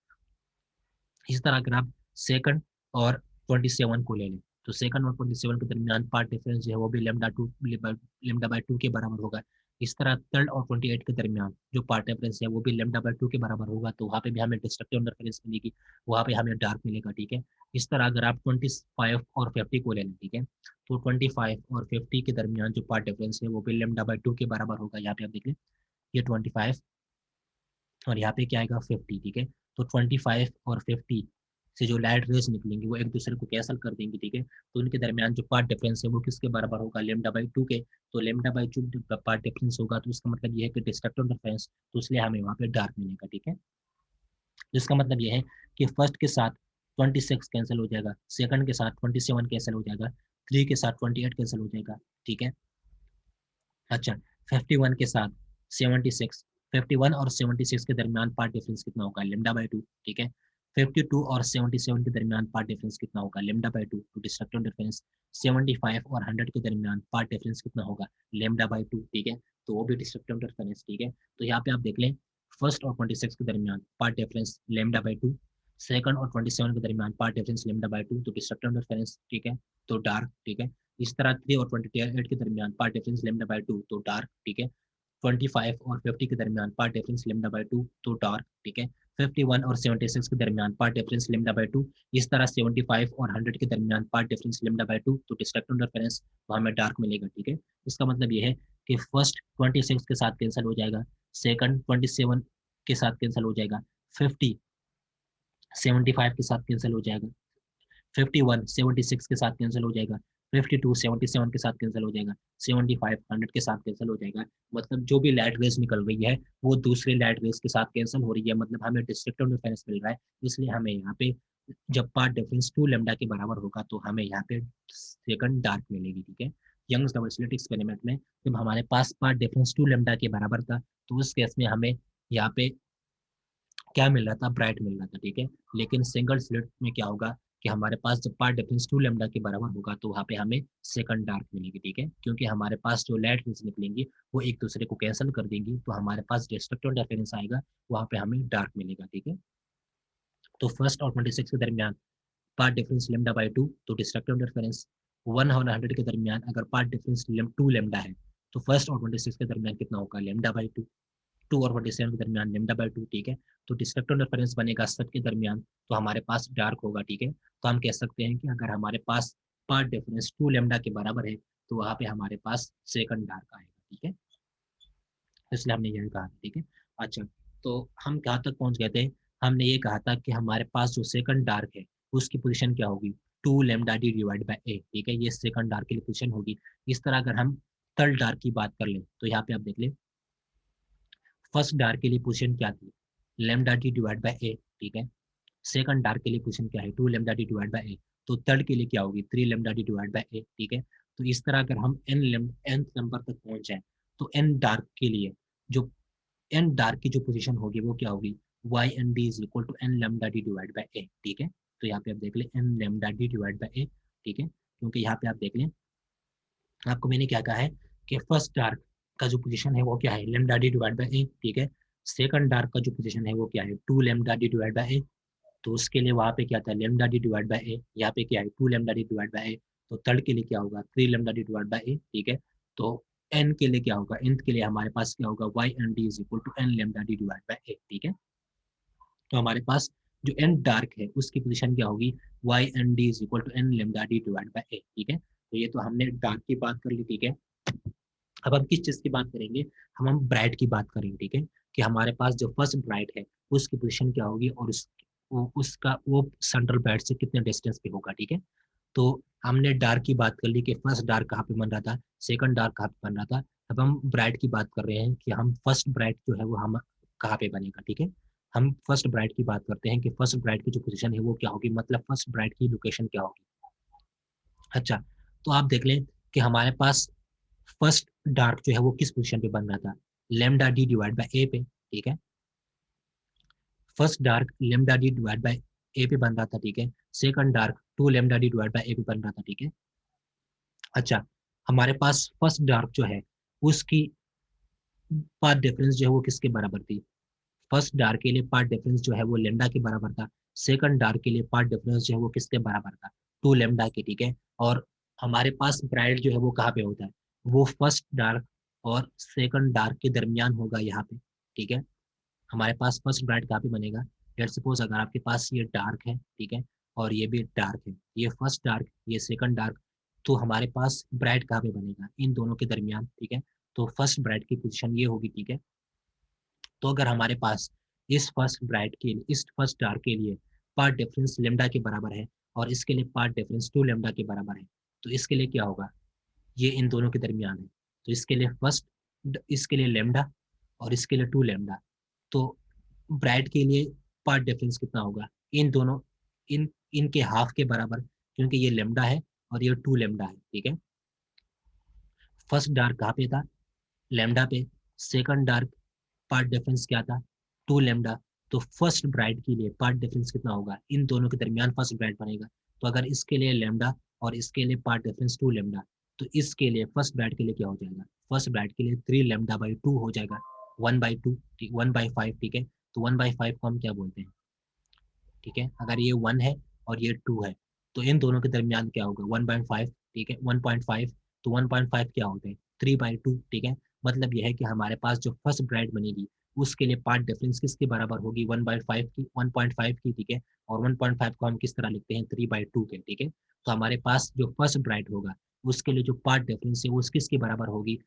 इस तरह अगर आप सेकंड और 27 को ले लें तो सेकंड और 27 के दरमियान पार्ट डिफरेंस जो है वो भी लेमडा बाई 2 के बराबर होगा। इस तरह थर्ड और 28 के दरमियान जो पार्ट डिफरेंस है वो भी लेमडा बाई 2 के बराबर होगा, तो वहाँ पे भी हमें डिस्ट्रक्टिव इंटरफेरेंस मिलेगी, वहाँ पे हमें डार्क मिलेगा, ठीक है। इस तरह अगर आप 25 और 50 को ले लें, ठीक है, तो 25 और 50 के दरमियान जो पार्ट डिफरेंस है वो भी लेमडा बाई 2 के बराबर होगा। यहाँ पे आप देख लें ये 25 और यहाँ पे क्या आएगा 50, ठीक है। तो 25 और 50 से जो लाइट रेज निकलेंगी वो एक दूसरे को कैंसल कर देंगी, ठीक है। तो उनके दरमियान जो पार्ट डिफरेंस है वो किसके बराबर होगा, लेमडा बाई 2 के। तो लेमडा बाई 2 पार्ट डिफरेंस होगा तो इसका मतलब ये है कि डिस्ट्रक्टिव डिफरेंस, तो इसलिए हमें वहाँ पे डार्क मिलेगा, ठीक है। जिसका मतलब ये है कि फर्स्ट के साथ 26 कैंसिल हो जाएगा, सेकंड के साथ 27 कैंसिल हो जाएगा, 3 के साथ 28 कैंसिल हो जाएगा, ठीक है। अच्छा, 51 के साथ 76, 51 और 76 के दरमियान पार्ट डिफरेंस कितना होगा, लेमडा बाई 2, ठीक है। 52 और 77 के दरमियान पार्ट डिफरेंस कितना होगा, लेमडा बाई 2, तो डिस्ट्रक्टिव डिफरेंस। 75 और 100 के दरमियान पार्ट डिफरेंस कितना होगा, लेमडा बाई 2, ठीक है, तो वो भी डिस्ट्रक्टिव डिफरेंस, ठीक है। तो यहाँ पे आप देख लें फर्स्ट और 26 के दरमियान path difference lambda by 2, second और 27 के दरमियान पार्ट डिफरेंस लेमडा बाई 2, तो डिस्ट्रक्टिव डिफरेंस, ठीक है, तो डार्क, ठीक है। इस तरह 3 और 28 के दरमियान पार्ट डिफरेंस लेमडा बाई 2, तो डार्क, ठीक है। 25 और 50 के दरमियान पार्ट डिफरेंस लेमडा बाई 2, तो डार्क, ठीक है। 51 और 76 के दरमियान पार्ट डिफरेंस लेमडा बाई 2, इस तरह 75 और 100 के दरमियान पार्ट डिफरेंस लेमडा बाई 2, तो डिस्ट्रक्टिव इंटरफेरेंस तो हमें डार्क मिलेगा, ठीक है। इसका मतलब ये है कि फर्स्ट 26 के साथ कैंसिल हो जाएगा, सेकंड 27 के साथ कैंसिल हो जाएगा, 50 75 के साथ कैंसिल हो जाएगा, 51 76 के साथ कैंसिल हो जाएगा, 52 77 के साथ कैंसिल हो जाएगा, 75 100 के साथ कैंसिल हो जाएगा। मतलब जो भी लाइट रेस निकल रही है वो दूसरे लाइट रेस के साथ कैंसिल हो रही है, मतलब हमें डिस्ट्रक्टिव डिफरेंस मिल रहा है। इसलिए हमें यहाँ पे जब पार्ट डिफरेंस 2 लेमडा के बराबर होगा तो हमें यहाँ पे सेकंड डार्क मिलेगी, ठीक है। यंग्स डबल स्लिट एक्सपेरिमेंट में जब हमारे पास पार्ट डिफरेंस 2 लेमडा के बराबर था तो उस केस में हमें यहाँ पे क्या मिल रहा था, ब्राइट मिल रहा था, ठीक है। लेकिन सिंगल स्लिट में क्या होगा कि हमारे पास जब पार्ट डिफरेंस 2 लेमडा के बराबर होगा तो वहाँ पे हमें सेकंड डार्क मिलेगी, ठीक है, क्योंकि हमारे पास जो लाइट रेज निकलेंगी वो एक दूसरे को कैंसिल कर देंगी, तो हमारे पास डिस्ट्रक्टिव इंटरफेरेंस आएगा, वहाँ पे हमें डार्क मिलेगा, ठीक है। तो फर्स्ट और 26 के दरमियान पार्ट डिफरेंस लेमडा बाई 2, तो डिस्ट्रक्टिव इंटरफेरेंस। 1 और 100 के दरमियान अगर पार्ट डिफरेंस 2 लेमडा है तो फर्स्ट और 26 के दरमियान कितना होगा, लेमडा बाई 2, 2 और 47 के दरमियान लेमडा बाई 2, ठीक है। तो डिस्ट्रक्टिव इंटरफेरेंस बनेगा सब के दरमियान, तो हमारे पास डार्क होगा, ठीक है। तो हम कह सकते हैं कि अगर हमारे पास पार्ट डिफरेंस 2 लेमडा के बराबर है तो वहाँ पे हमारे पास सेकंड डार्क आएगा, ठीक है। इसलिए हमने यही कहा, ठीक है। अच्छा, तो हम कहाँ तक पहुंच गए थे, हमने ये कहा था कि हमारे पास जो सेकंड डार्क है उसकी पोजीशन क्या होगी, 2 lambda d divide by a, ठीक है, ये सेकंड डार्क की पोजीशन होगी। इस तरह अगर हम थर्ड डार्क की बात कर लें तो यहाँ पे आप देख लें फर्स्ट डार्क के लिए पोजीशन क्या थी, lambda d divide by a, ठीक है। सेकंड डार्क के लिए पोजीशन क्या है, 2 लेमडा डी डिवाइड बाई ए। तो थर्ड के लिए क्या होगी, 3 lambda d divide by a, ठीक है। तो इस तरह अगर हम एन नंबर तक पहुंच जाए तो एन डार्क के लिए जो एन डार्क की जो पोजीशन होगी वो क्या होगी, y n d is equal to n lambda d divide by a, ठीक है। तो यहाँ पे आप देख लें n lambda d divide by a, ठीक है, क्योंकि यहाँ पे आप देख लें आपको मैंने क्या कहा है कि फर्स्ट डार्क का जो पोजीशन है वो क्या है, lambda d divide by a, ठीक है। सेकंड डार्क का जो पोजीशन है वो क्या है, 2 लेमडा डी डिवाइड बाई ए, तो उसके लिए वहाँ पे क्या था, लेमडा डी डिवाइड बाई ए, यहाँ पे क्या है 2 लेमडा डी डिवाइड बाई ए। तो थर्ड के लिए क्या होगा, 3 lambda d divide by a, ठीक है। तो एन के लिए क्या होगा, nth के लिए हमारे पास क्या होगा, y n d is equal to n lambda d divide by a, ठीक है। तो हमारे पास जो एन डार्क है उसकी पोजीशन क्या होगी, y n d is equal to n lambda d divide by a, ठीक है। तो ये तो हमने डार्क की बात कर ली, ठीक है। अब हम किस चीज की बात करेंगे, हम ब्राइट की बात करेंगे, ठीक है, कि हमारे पास जो फर्स्ट ब्राइट है उसकी पोजीशन क्या होगी और उसका वो सेंट्रल ब्राइट से कितने डिस्टेंस पे होगा, ठीक है। तो हमने डार्क की बात कर ली कि फर्स्ट डार्क कहाँ पे बन रहा था, सेकंड डार्क कहाँ पे बन रहा था। अब हम ब्राइट की बात कर रहे हैं कि हम फर्स्ट ब्राइट जो है वो हम कहाँ पे बनेगा, ठीक है। हम फर्स्ट ब्राइट की बात करते हैं कि फर्स्ट ब्राइट की जो पोजीशन है वो क्या होगी, मतलब फर्स्ट ब्राइट की लोकेशन क्या होगी। अच्छा, तो आप देख लें कि हमारे पास फर्स्ट डार्क जो है वो किस पोजीशन पे बन रहा था, lambda d divide by a पे, ठीक है। First dark lambda d divide by a पे बन रहा था, ठीक है। Second dark 2 lambda d divide by a पे बन रहा था, ठीक है। अच्छा, हमारे पास फर्स्ट डार्क जो है उसकी पाथ डिफरेंस जो है वो किसके बराबर थी, फर्स्ट डार्क के लिए पार्ट डिफरेंस जो है वो लेमडा के बराबर था। सेकंड डार्क के लिए पार्ट डिफरेंस जो है वो किसके बराबर था, 2 लेमडा के, ठीक है। और हमारे पास ब्राइट जो है वो कहाँ पे होता है, वो फर्स्ट डार्क और सेकंड डार्क के दरमियान होगा यहाँ पे, ठीक है। हमारे पास फर्स्ट ब्राइट कहाँ पे बनेगा, लेट सपोज अगर आपके पास ये डार्क है, ठीक है, और ये भी डार्क है, ये फर्स्ट डार्क ये सेकंड डार्क, तो हमारे पास ब्राइट कहाँ पे बनेगा, इन दोनों के दरमियान, ठीक है। तो फर्स्ट ब्राइट की पोजीशन ये होगी, ठीक है। तो अगर हमारे पास इस फर्स्ट डार्क के लिए पार्ट डिफरेंस लेमडा के बराबर है और इसके लिए पार्ट डिफरेंस 2 लेमडा के बराबर है, तो इसके लिए क्या होगा, ये इन दोनों के दरमियान है। तो इसके लिए इसके लिए लेमडा और इसके लिए 2 लेमडा। तो ब्राइट के लिए पार्ट डिफरेंस कितना होगा, इन दोनों इन इनके हाफ के बराबर, क्योंकि ये लेमडा है और ये 2 लेमडा है, ठीक है। फर्स्ट डार्क कहाँ पे था, लेमडा पे। सेकंड डार्क पार्ट डिफरेंस क्या था, 2 लेमडा। तो फर्स्ट ब्राइट के लिए पार्ट डिफरेंस कितना होगा, इन दोनों के दरमियान फर्स्ट ब्राइट बनेगा। तो अगर इसके लिए लेमडा और इसके लिए पार्ट डिफरेंस 2 लेमडा, तो इसके लिए फर्स्ट ब्राइट के लिए क्या हो जाएगा, फर्स्ट ब्राइट के लिए 3 लेमडा बाई 2 हो जाएगा, 1/2, 1/5, ठीक है। तो 1/5 को हम क्या बोलते हैं, ठीक है। अगर ये 1 है और ये 2 है, तो इन दोनों के दरमियान क्या होगा, 1/5, ठीक है। 1.5, तो 1.5 क्या होता है, 3/2, ठीक है। मतलब यह है कि हमारे पास जो फर्स्ट ब्राइट बनेगी उसके लिए पार्ट डिफरेंस किसके बराबर होगी, 1/5 की, 1.5 की, ठीक है। और 1.5 को हम किस तरह लिखते हैं, 3/2 के, ठीक है। तो हमारे पास जो फर्स्ट ब्राइट होगा उसके लिए जो पार्ट डिफरेंस है वो किसके बराबर होगी,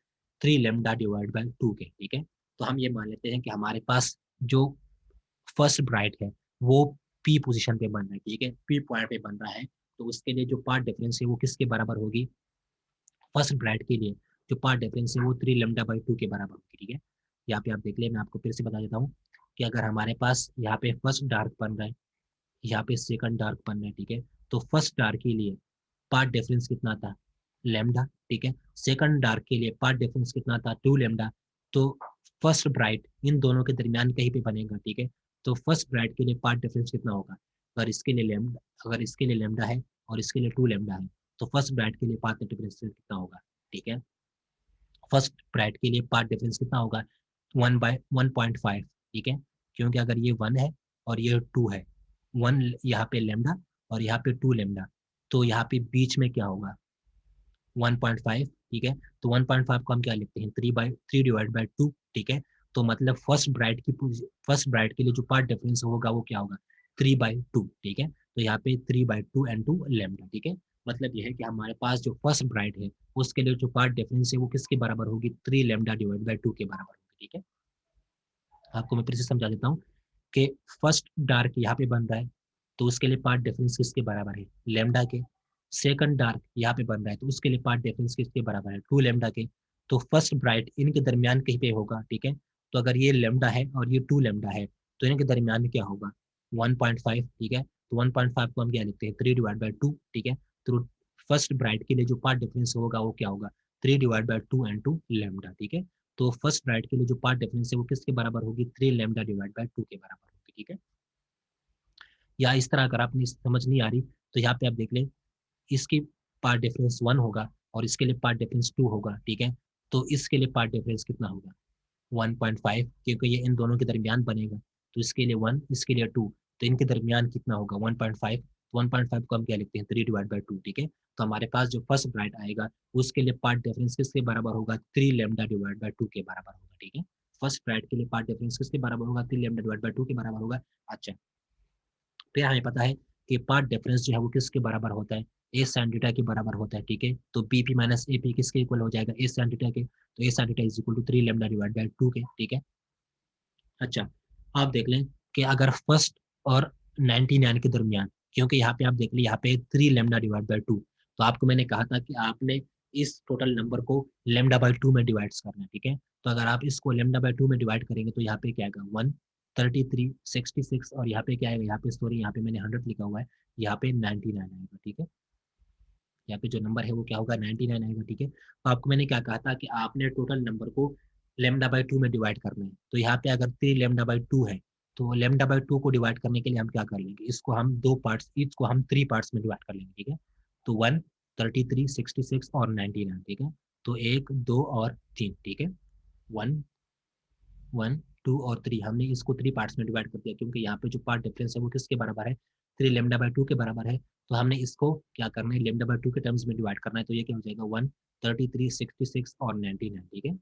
3 लेमडा डिवाइड बाई 2 के, ठीक है। तो हम ये मान लेते हैं कि हमारे पास जो फर्स्ट ब्राइट है वो पी पोजीशन पे बन रहा है, ठीक है, पी पॉइंट पे बन रहा है। तो उसके लिए जो पार्ट डिफरेंस है वो किसके बराबर होगी, फर्स्ट ब्राइट के लिए जो पार्ट डिफरेंस है वो 3 लेमडा बाई 2 के बराबर होगी, ठीक है। यहाँ पे आप देख ले, मैं आपको फिर से बता देता हूँ कि अगर हमारे पास यहाँ पे फर्स्ट डार्क बन रहा है, यहाँ पे सेकंड डार्क बन रहा है, ठीक है। तो फर्स्ट डार्क के लिए पार्ट डिफरेंस कितना था, लेमडा, ठीक है। सेकंड डार्क के लिए पार्ट डिफरेंस कितना था, 2 लेमडा। तो फर्स्ट ब्राइट इन दोनों के दरमियान कहीं पे बनेगा, ठीक है। तो फर्स्ट ब्राइट के लिए पार्ट डिफरेंस कितना होगा, अगर इसके लिए लेमडा है और इसके लिए 2 लेमडा है, तो फर्स्ट ब्राइट के लिए पार्ट डिफरेंस कितना होगा, ठीक है। फर्स्ट ब्राइट के लिए पार्ट डिफरेंस कितना होगा, 1/1.5, ठीक है। क्योंकि अगर ये 1 है और ये 2 है, 1 यहाँ पे लेमडा और यहाँ पे 2 लेमडा, तो यहाँ पे बीच में क्या होगा, 1.5, ठीक है। तो 1.5 को हम क्या लिखते हैं, 3 डिवाइड बाई 2, ठीक है। तो मतलब फर्स्ट ब्राइट के लिए जो पार्ट डिफरेंस होगा वो क्या होगा, 3/2, ठीक है। तो यहाँ पे 3/2 एंड 2 लेमडा, ठीक है। मतलब यह है कि हमारे पास जो फर्स्ट ब्राइट है उसके लिए जो पार्ट डिफरेंस है वो किसके बराबर होगी, 3 लेमडा डिवाइड बाई 2 के बराबर होगी, ठीक है। आपको मैं फिर से समझा देता हूँ कि फर्स्ट डार्क यहाँ पे बन रहा है, तो उसके लिए पार्ट डिफरेंस किसके बराबर है, लेमडा के। सेकंड डार्क यहाँ पे बन रहा है, तो उसके लिए पार्ट डिफरेंस किसके बराबर है, 2 लेमडा के। तो फर्स्ट ब्राइट इनके दरमियान कहीं पे होगा, ठीक है। तो अगर ये लेमडा है और ये 2 लेमडा है, तो इनके दरमियान में क्या होगा, 1.5, ठीक है। तो 1.5 को हम क्या लिखते हैं, 3 डिवाइड बाई 2, ठीक है। तो फर्स्ट ब्राइट के लिए जो पार्ट डिफरेंस होगा वो क्या होगा, 3 डिवाइड बाई 2 एंड 2 लेमडा, ठीक है। तो फर्स्ट ब्राइट के लिए जो पार्ट डिफरेंस है वो किसके बराबर होगी, 3 लेमडा डिवाइड बाई 2 के बराबर होगी, ठीक है। या इस तरह अगर आपने समझ नहीं आ रही तो यहाँ पे आप देख लें, इसकी पार्ट डिफरेंस 1 होगा और इसके लिए पार्ट डिफरेंस 2 होगा, ठीक है। तो इसके लिए पार्ट डिफरेंस कितना होगा, 1.5, क्योंकि ये इन दोनों के दरमियान बनेगा। तो इसके लिए 1, इसके लिए 2, तो इनके दरमियान कितना होगा, 1.5। तो 1.5 को हम क्या लिखते हैं, 3 डिवाइड बाई 2, ठीक है। तो हमारे पास जो फर्स्ट ब्राइट आएगा उसके लिए पार्ट डिफरेंस किसके बराबर होगा, 3 लेमडा डिवाइड बाई 2 के बराबर होगा, ठीक है। फर्स्ट ब्राइट के लिए पार्ट डिफरेंस किसके बराबर होगा, 3 लेमडा डिवाइड बाई 2 के बराबर होगा। अच्छा, फिर हमें पता है कि पार्ट डिफरेंस जो है वो किसके बराबर होता है, ए साइन थीटा के बराबर होता है, ठीक है। तो बीपी माइनस एपी किसके इक्वल हो जाएगा, ए साइन थीटा के। तो ए sine theta is equal to 3 lambda divide by 2 के, ठीक है। अच्छा, आप देख लें कि अगर फर्स्ट और 99 के दरमियान क्योंकि यहाँ पे आप देख लीजिए यहाँ पे 3 लैम्डा डिवाइड बाई 2, तो आपको मैंने कहा था कि आपने इस टोटल नंबर को लैम्डा बाई 2 में डिवाइड करना है, ठीक है। तो अगर आप इसको लैम्डा बाई 2 में डिवाइड करेंगे तो यहाँ पे क्या आएगा 1, 33, 66 और यहाँ पे क्या आएगा, यहाँ पे सॉरी यहाँ पे मैंने 100 लिखा हुआ है, यहाँ पे 99 आएगा, ठीक है। यहाँ पे जो नंबर है वो क्या होगा 99 आएगा, ठीक है। तो आपको मैंने क्या कहा था कि आपने टोटल नंबर को लेमडा बाई 2 में डिवाइड करना है। तो यहाँ पे अगर 3 लेमडा बाई 2 है तो लेमडा बाई 2 को डिवाइड करने के लिए हम क्या कर लेंगे, इसको हम 2 पार्ट्स, इसको हम 3 पार्ट्स में डिवाइड कर लेंगे, ठीक है। तो 1, 33, 66 और 99, ठीक है। तो 1, 2 और 3, ठीक है। 1, 1, 2 और 3 हमने इसको 3 पार्ट्स में डिवाइड कर दिया, क्योंकि यहाँ पे जो पार्ट डिफरेंस है वो किसके बराबर है, 3 लेमडा बाई 2 के बराबर है। तो हमने इसको क्या करना है, लेमडा बाई 2 के टर्म्स में डिवाइड करना है। तो ये क्या हो जाएगा 1, 33, 66 और 99, ठीक है।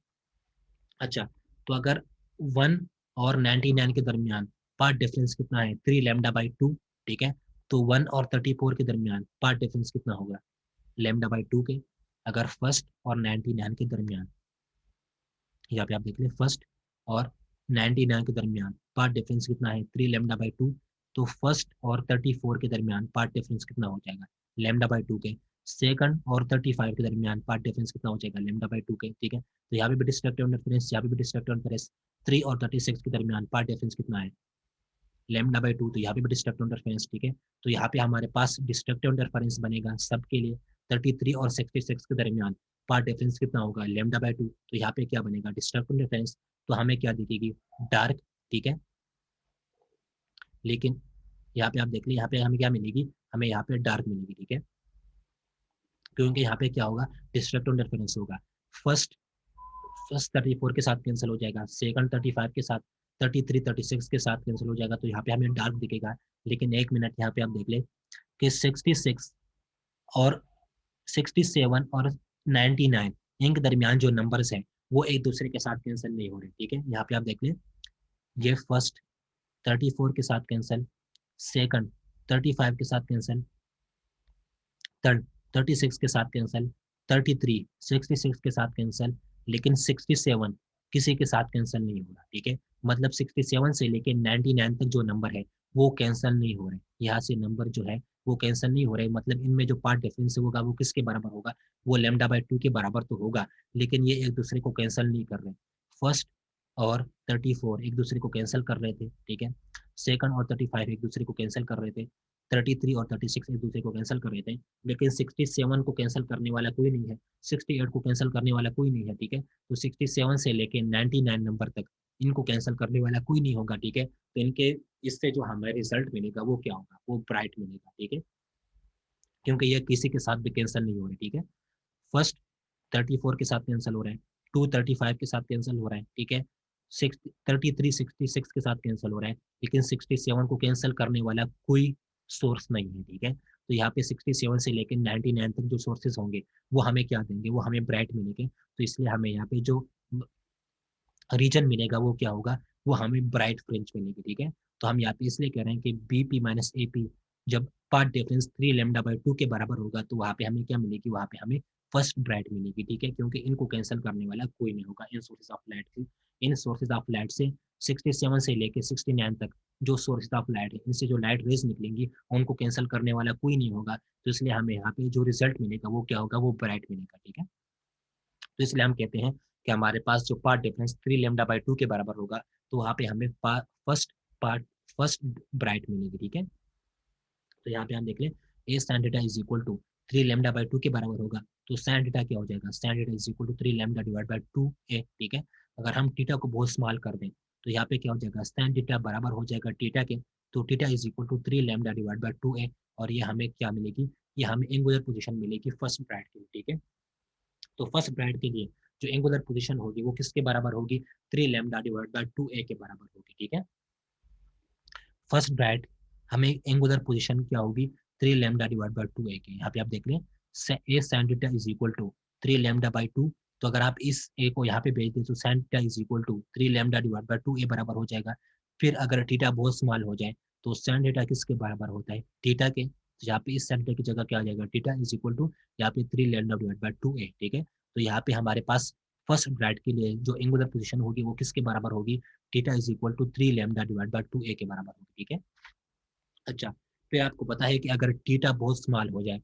अच्छा, तो अगर 1 और 99 के दरमियान पार्ट डिफरेंस कितना है, 3 लेमडा बाई 2, ठीक है। तो 1 और 34 के दरमियान पार्ट डिफरेंस कितना होगा, लेमडा बाई 2 के। अगर फर्स्ट और 99 के दरमियान, यहाँ पे आप देख लें फर्स्ट और 99 के दरमियान पार्ट डिफरेंस कितना है, 3 लेमडा बाई 2। तो फर्स्ट और 34 के दरमियान पार्ट डिफरेंस कितना हो जाएगा, लेमडा बाई 2 के। सेकंड और 35 के दरमियान पार्ट डिफरेंस कितना हो जाएगा, लेमडा बाई 2 के, ठीक है। तो यहाँ पे भी डिस्ट्रक्टिव इंटरफेरेंस, यहाँ पे भी डिस्ट्रक्टिव इंटरफेरेंस। 3 और 36 के दरमियान पार्ट डिफरेंस कितना है, लेमडा बाई 2, तो यहाँ पे भी डिस्ट्रक्टिव इंटरफेरेंस, ठीक है। तो यहाँ पे हमारे पास डिस्ट्रक्टिव इंटरफेरेंस बनेगा सबके लिए। 33 और 66 के दरमियान पार्ट डिफरेंस कितना होगा, लेमडा बाई 2, तो यहाँ पे क्या बनेगा, डिस्ट्रक्टिव इंटरफेरेंस। तो हमें क्या दिखेगी, डार्क, ठीक है। लेकिन यहाँ पे आप देख लीजिए यहाँ पे हमें क्या मिलेगी, हमें यहाँ पे डार्क मिलेगी, ठीक है। क्योंकि यहाँ पे क्या होगा, डिस्ट्रक्टिव इंटरफेरेंस होगा। फर्स्ट फर्स्ट 34 के साथ कैंसिल हो जाएगा, सेकंड 35 के साथ, 33 36 के साथ कैंसिल हो जाएगा, तो यहाँ पे हमें डार्क दिखेगा। लेकिन एक मिनट, यहाँ पे आप देख ले कि 66 और 67 और 99 इनके दरमियान जो नंबर्स हैं वो एक दूसरे के साथ कैंसिल नहीं हो रहे, ठीक है। यहाँ पे आप देख ले, ये फर्स्ट 34 के साथ कैंसिल, सेकंड 35 के साथ कैंसिल, थर्ड 36 के साथ कैंसिल, 33 66 के साथ कैंसिल, लेकिन 67 किसी के साथ कैंसिल नहीं हो रहा, ठीक है। मतलब 67 से लेके 99 तक जो नंबर है वो कैंसिल नहीं हो रहे, यहाँ से नंबर जो है वो कैंसिल नहीं हो रहे। मतलब इनमें जो पार्ट डिफरेंस होगा वो किसके बराबर होगा, वो लेमडा बाई 2 के बराबर तो होगा, लेकिन ये एक दूसरे को कैंसिल नहीं कर रहे। फर्स्ट और 34 एक दूसरे को कैंसिल कर रहे थे, ठीक है। सेकंड और 35 एक दूसरे को कैंसिल कर रहे थे। 33 और 36 एक दूसरे को कैंसिल कर रहे थे। लेकिन 67 को कैंसिल करने वाला कोई नहीं है, 68 को कैंसिल करने वाला कोई नहीं है, ठीक है। तो 67 से लेके 99 नंबर तक इनको कैंसिल करने वाला कोई नहीं होगा, ठीक है। तो इनके इससे जो हमें रिजल्ट मिलेगा वो क्या होगा, वो ब्राइट मिलेगा, ठीक है। क्योंकि ये किसी के साथ भी कैंसिल नहीं हो रही, ठीक है। फर्स्ट 34 के साथ कैंसिल हो रहा है, 235 के साथ कैंसिल हो रहा है, ठीक है। 33 66 के साथ कैंसिल हो रहा है, लेकिन 67 को कैंसिल करने वाला कोई सोर्स नहीं है, ठीक है। तो यहाँ पे 67 से लेकर 99 तक जो सोर्सेज होंगे वो हमें क्या देंगे, वो हमें ब्राइट मिलेंगे। तो इसलिए हमें यहाँ पे जो रीजन मिलेगा वो क्या होगा, वो हमें ब्राइट फ्रिंज मिलेगी, ठीक है। तो हम यहाँ पे इसलिए कह रहे हैं कि बीपी माइनस एपी जब पार्ट डिफरेंस 3 लेमडा बाई 2 के बराबर होगा तो वहाँ पे हमें क्या मिलेगी, वहाँ पे हमें फर्स्ट ब्राइट मिलेगी, ठीक है। क्योंकि इनको कैंसिल करने वाला कोई नहीं होगा इन सोर्सेज ऑफ लाइट से। इन सोर्सेज ऑफ लाइट से 67 से लेके 69 तक जो सोर्सेज ऑफ लाइट है, इनसे जो लाइट रेज निकलेंगी उनको कैंसिल करने वाला कोई नहीं होगा। तो इसलिए हमें यहाँ पे जो रिजल्ट मिलेगा वो क्या होगा, वो ब्राइट मिलेगा, ठीक है। तो इसलिए हम कहते हैं कि हमारे पास जो पार्ट डिफरेंस 3 लेमडा बाई 2 के बराबर होगा तो वहाँ पे हमें फर्स्ट पार्ट फर्स्ट ब्राइट मिलेगी, ठीक है। तो यहाँ पे हम देख लें ए sine theta is equal to 3 lambda by 2 के बराबर होगा। तो साइन थीटा क्या हो जाएगा, sine theta is equal to 3 lambda divide by 2a, ठीक है। अगर हम थीटा को बहुत स्मॉल कर दें तो यहाँ पे क्या हो जाएगा, साइन थीटा बराबर हो जाएगा थीटा के। तो theta is equal to 3 lambda divide by 2a, और ये हमें क्या मिलेगी, ये हमें एंगुलर पोजीशन मिलेगी फर्स्ट ब्राइट के लिए, ठीक है। तो फर्स्ट ब्राइट के लिए जो एंगुलर पोजीशन होगी वो किसके बराबर होगी, 3 लेमडा डिवाइड बाई 2a के बराबर होगी, ठीक है। फर्स्ट ब्राइट हमें एंगुलर पोजीशन क्या होगी, 3 लेमडा डिवाइड बाई 2a के। यहाँ पे आप देख लें ए sine theta is equal to 3 lambda by 2। तो अगर आप इस ए को यहाँ पे भेज दें तो sine theta is equal to 3 lambda divide by 2a बराबर हो जाएगा। फिर अगर थीटा बहुत स्मॉल हो जाए तो साइन थीटा किसके बराबर होता है, थीटा के। तो यहाँ पे इस साइन थीटा की जगह क्या आ जाएगा, थीटा इज इक्वल टू यहाँ पे 3 लेमडा डिवाइड बाई 2a, ठीक है। तो यहाँ पे हमारे पास फर्स्ट ब्राइट के लिए जो एंगुलर पोजीशन होगी वो किसके बराबर होगी, theta is equal to 3 lambda divide by 2a के बराबर होगी, ठीक है। अच्छा, फिर आपको पता है कि अगर थीटा बहुत स्मॉल हो जाए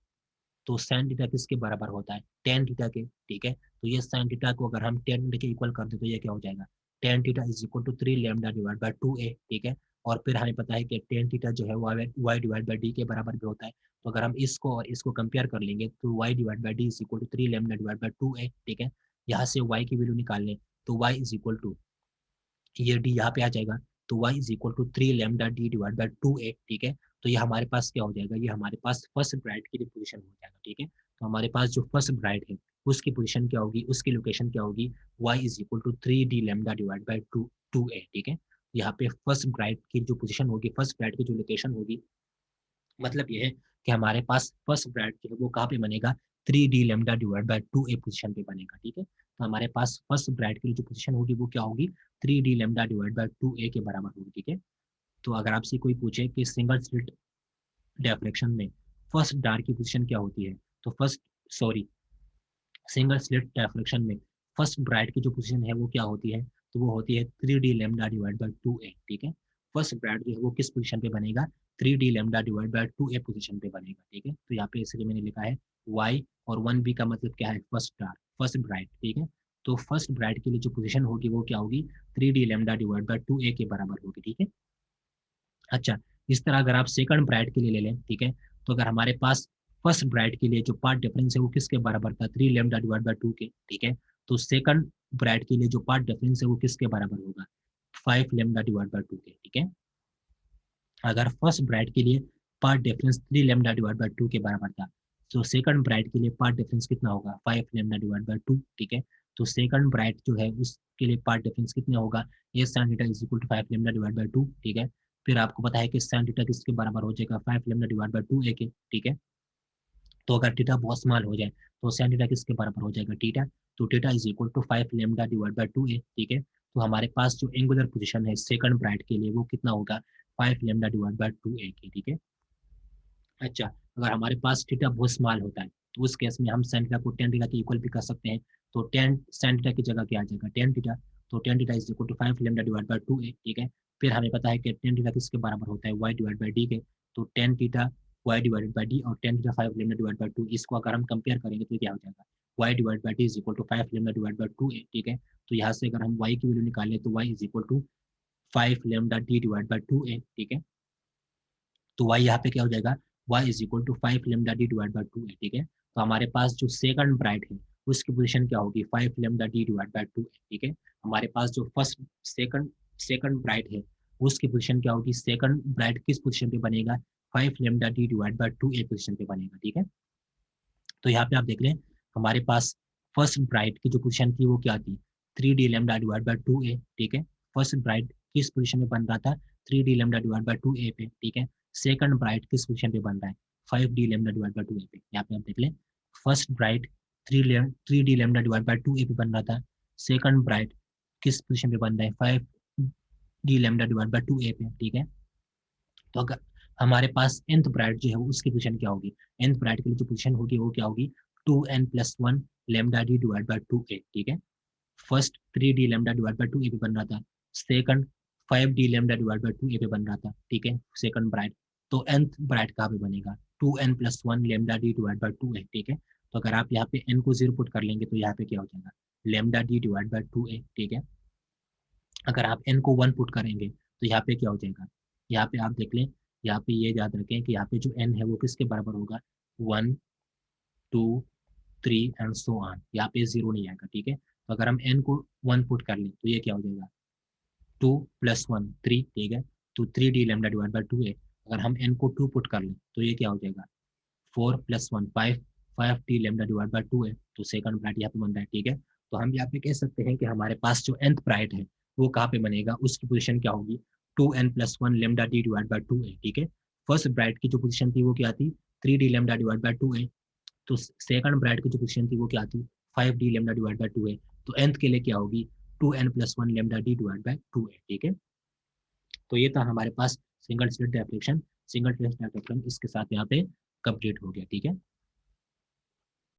तो साइन थीटा किसके बराबर होता है, टेन थीटा के, ठीक है। तो ये साइन थीटा को अगर हम टेन थीटा के इक्वल कर दें तो ये क्या हो जाएगा, tan theta is equal to 3 lambda divide by 2a, ठीक है। और फिर हमें पता है कि टेन थीटा जो है वाई डिवाइड बाय डी के बराबर भी होता है। तो अगर हम इसको और इसको कंपेयर कर लेंगे तो y divide by d is equal to 3 lambda divide by 2a, ठीक है। यहाँ से वाई की वैल्यू निकाल लें तो वाई इज इक्वल टू, ये डी यहाँ पे आ जाएगा, तो y is equal to 3 lambda d divide by 2a, ठीक है। तो ये हमारे पास क्या हो जाएगा, ये हमारे पास फर्स्ट ब्राइट की पोजीशन हो जाएगा, ठीक है। तो हमारे पास जो फर्स्ट ब्राइट है उसकी पोजीशन क्या होगी, उसकी लोकेशन क्या होगी, y is equal to 3d lambda divide by 2a, ठीक है। यहाँ पे फर्स्ट ब्राइट की जो पोजीशन होगी, फर्स्ट ब्राइट की जो लोकेशन होगी, मतलब ये है कि हमारे पास फर्स्ट ब्राइट जो है वो कहाँ पे बनेगा, 3d lambda divide by 2a position पे बनेगा, ठीक है। तो हमारे पास फर्स्ट ब्राइट की जो पोजीशन होगी वो क्या होगी, 3d lambda divide by 2a के बराबर होगी, ठीक है। तो अगर आपसे कोई पूछे कि सिंगल स्लिट डिफ्रैक्शन में फर्स्ट डार्क की पोजीशन क्या होती है, तो सिंगल स्लिट डिफ्रैक्शन में फर्स्ट ब्राइट की जो पोजीशन है वो क्या होती है, तो वो होती है 3d lambda divide by 2a, ठीक है। फर्स्ट ब्राइट जो है वो किस पोजीशन पे बनेगा, 3d lambda divide by 2a position पे बनेगा, ठीक है। तो यहाँ पे इसलिए मैंने लिखा है y, और 1b का मतलब क्या है, फर्स्ट डार्क, फर्स्ट ब्राइट, ठीक है। तो फर्स्ट ब्राइट के लिए जो पोजीशन होगी वो क्या होगी, 3d lambda divide by 2a के बराबर होगी, ठीक है। अच्छा, इस तरह अगर आप सेकंड ब्राइट के लिए ले लें, ठीक है, तो अगर हमारे पास फर्स्ट ब्राइट के लिए जो पार्ट डिफरेंस है वो किसके बराबर था, 3 लैम्डा डिवाइड बाय 2 के, ठीक है। तो सेकंड ब्राइट के लिए जो पार्ट डिफरेंस है वो किसके बराबर होगा, 5 लैम्डा डिवाइड बाय 2 के, ठीक है। अगर फर्स्ट ब्राइट के लिए path difference 3 lambda divide by 2 के बराबर था, तो सेकंड ब्राइट के लिए पार्ट डिफरेंस कितना होगा, 5 लैम्डा डिवाइड बाय 2, ठीक है। तो सेकंड ब्राइट जो है उसके लिए पार्ट डिफरेंस कितना होगा, ए sine theta is equal to 5 lambda divide by 2, ठीक है। फिर आपको पता है कि साइन थीटा किसके बराबर हो जाएगा, 5 लैम्डा डिवाइड बाय 2 ए के, ठीक है। तो अगर थीटा बहुत स्मॉल हो जाए तो साइन थीटा किसके बराबर हो जाएगा, थीटा। तो theta is equal to 5 lambda divide by 2a, ठीक है। तो हमारे पास जो एंगुलर पोजीशन है सेकंड ब्राइट के लिए वो कितना होगा, 5 लैम्डा डिवाइड बाय 2a के, ठीक है। अच्छा, अगर हमारे पास थीटा बहुत स्मॉल होता है तो उस केस में हम साइन थीटा को टेन थीटा के इक्वल भी कर सकते हैं। तो टेन साइन थीटा की जगह क्या आ जाएगा, टेन थीटा। तो tan theta is equal to 5 lambda divide by 2a, ठीक है। फिर हमें पता है कि टेन थीटा किसके बराबर होता है, y डिवाइड बाय डी के। तो tan theta y divided by d और tan theta 5 lambda divide by 2, इसको अगर हम कंपेयर करेंगे तो क्या हो जाएगा, y divide by d is equal to 5 lambda divide by 2a, ठीक है। तो यहाँ से अगर हम y की वैल्यू निकालें तो y is equal to 5 lambda d divide by 2a, ठीक है। तो y यहाँ पे क्या हो जाएगा, y is equal to 5 lambda d divide by 2 है, ठीक है। तो हमारे पास जो सेकंड ब्राइट है उसकी पोजीशन क्या होगी, 5 लेमडा डी डिवाइड बाय 2 है, ठीक है। हमारे पास जो फर्स्ट सेकंड सेकंड ब्राइट है उसकी पोजीशन क्या होगी, सेकंड ब्राइट किस पोजीशन पे बनेगा, 5 lambda d divide by 2 A position पे बनेगा, ठीक है। तो यहाँ पे आप देख लें, हमारे पास फर्स्ट ब्राइट की जो पोजीशन थी वो क्या थी, 3d lambda divide by 2a, ठीक है। फर्स्ट ब्राइट किस पोजीशन में बन रहा था, 3d lambda divide by 2a पे, ठीक है। सेकंड ब्राइट किस पोजीशन पे बन रहा है, 5d lambda divide by 2a पे। यहाँ पे आप देख लें, first bright 3d lambda divide by 2a पे बन रहा था, सेकंड ब्राइट किस पोजीशन पे बन रहा है, 5d lambda divide by 2a पे, ठीक है। तो अगर हमारे पास nth ब्राइट जो है उसकी पोजीशन क्या होगी, nth ब्राइट के लिए जो पोजीशन होगी वो क्या होगी, 2n+1 lambda d divide by 2a, ठीक है। First 3d lambda divide by 2a पे बन रहा था, second 5d lambda divide by 2a पे बन रहा था, ठीक है, सेकंड ब्राइट। तो nth ब्राइट कहाँ पे बनेगा, 2n+1 lambda d divide by 2a, ठीक है। तो अगर आप यहाँ पे n को 0 पुट कर लेंगे तो यहाँ पे क्या हो जाएगा, lambda d divide by 2a, ठीक है। अगर आप n को 1 पुट करेंगे तो यहाँ पे क्या हो जाएगा, यहाँ पे आप देख लें, यहाँ पे ये याद रखें कि यहाँ पे जो n है वो किसके बराबर होगा, 1 2 3 एंड सो ऑन, यहाँ पे 0 नहीं आएगा, ठीक है। तो अगर हम n को 1 पुट कर लें तो ये क्या हो जाएगा, 2+1 3, ठीक है। तो 3d lambda divide by 2a। अगर हम n को 2 पुट कर लें तो ये क्या हो जाएगा, 4+1 5, 5d lambda divide by 2a। तो सेकंड ब्राइट यहाँ पे बन रहा है, ठीक है। तो हम यहाँ पे कह सकते हैं कि हमारे पास जो nth ब्राइट है वो कहाँ पे बनेगा, उसकी पोजीशन क्या होगी, 2n+1 lambda d divide by 2a, ठीक है। फर्स्ट ब्राइट की जो पोजीशन थी वो क्या थी, 3d lambda divide by 2a। तो सेकंड ब्राइट की जो पोजीशन थी वो क्या थी, 5d lambda divide by 2a। तो nth के लिए क्या होगी, 2n+1 lambda d divide by 2a, ठीक है। तो ये था हमारे पास single slit deflection. Single slit deflection इसके साथ यहाँ पे कंप्लीट हो गया, ठीक है।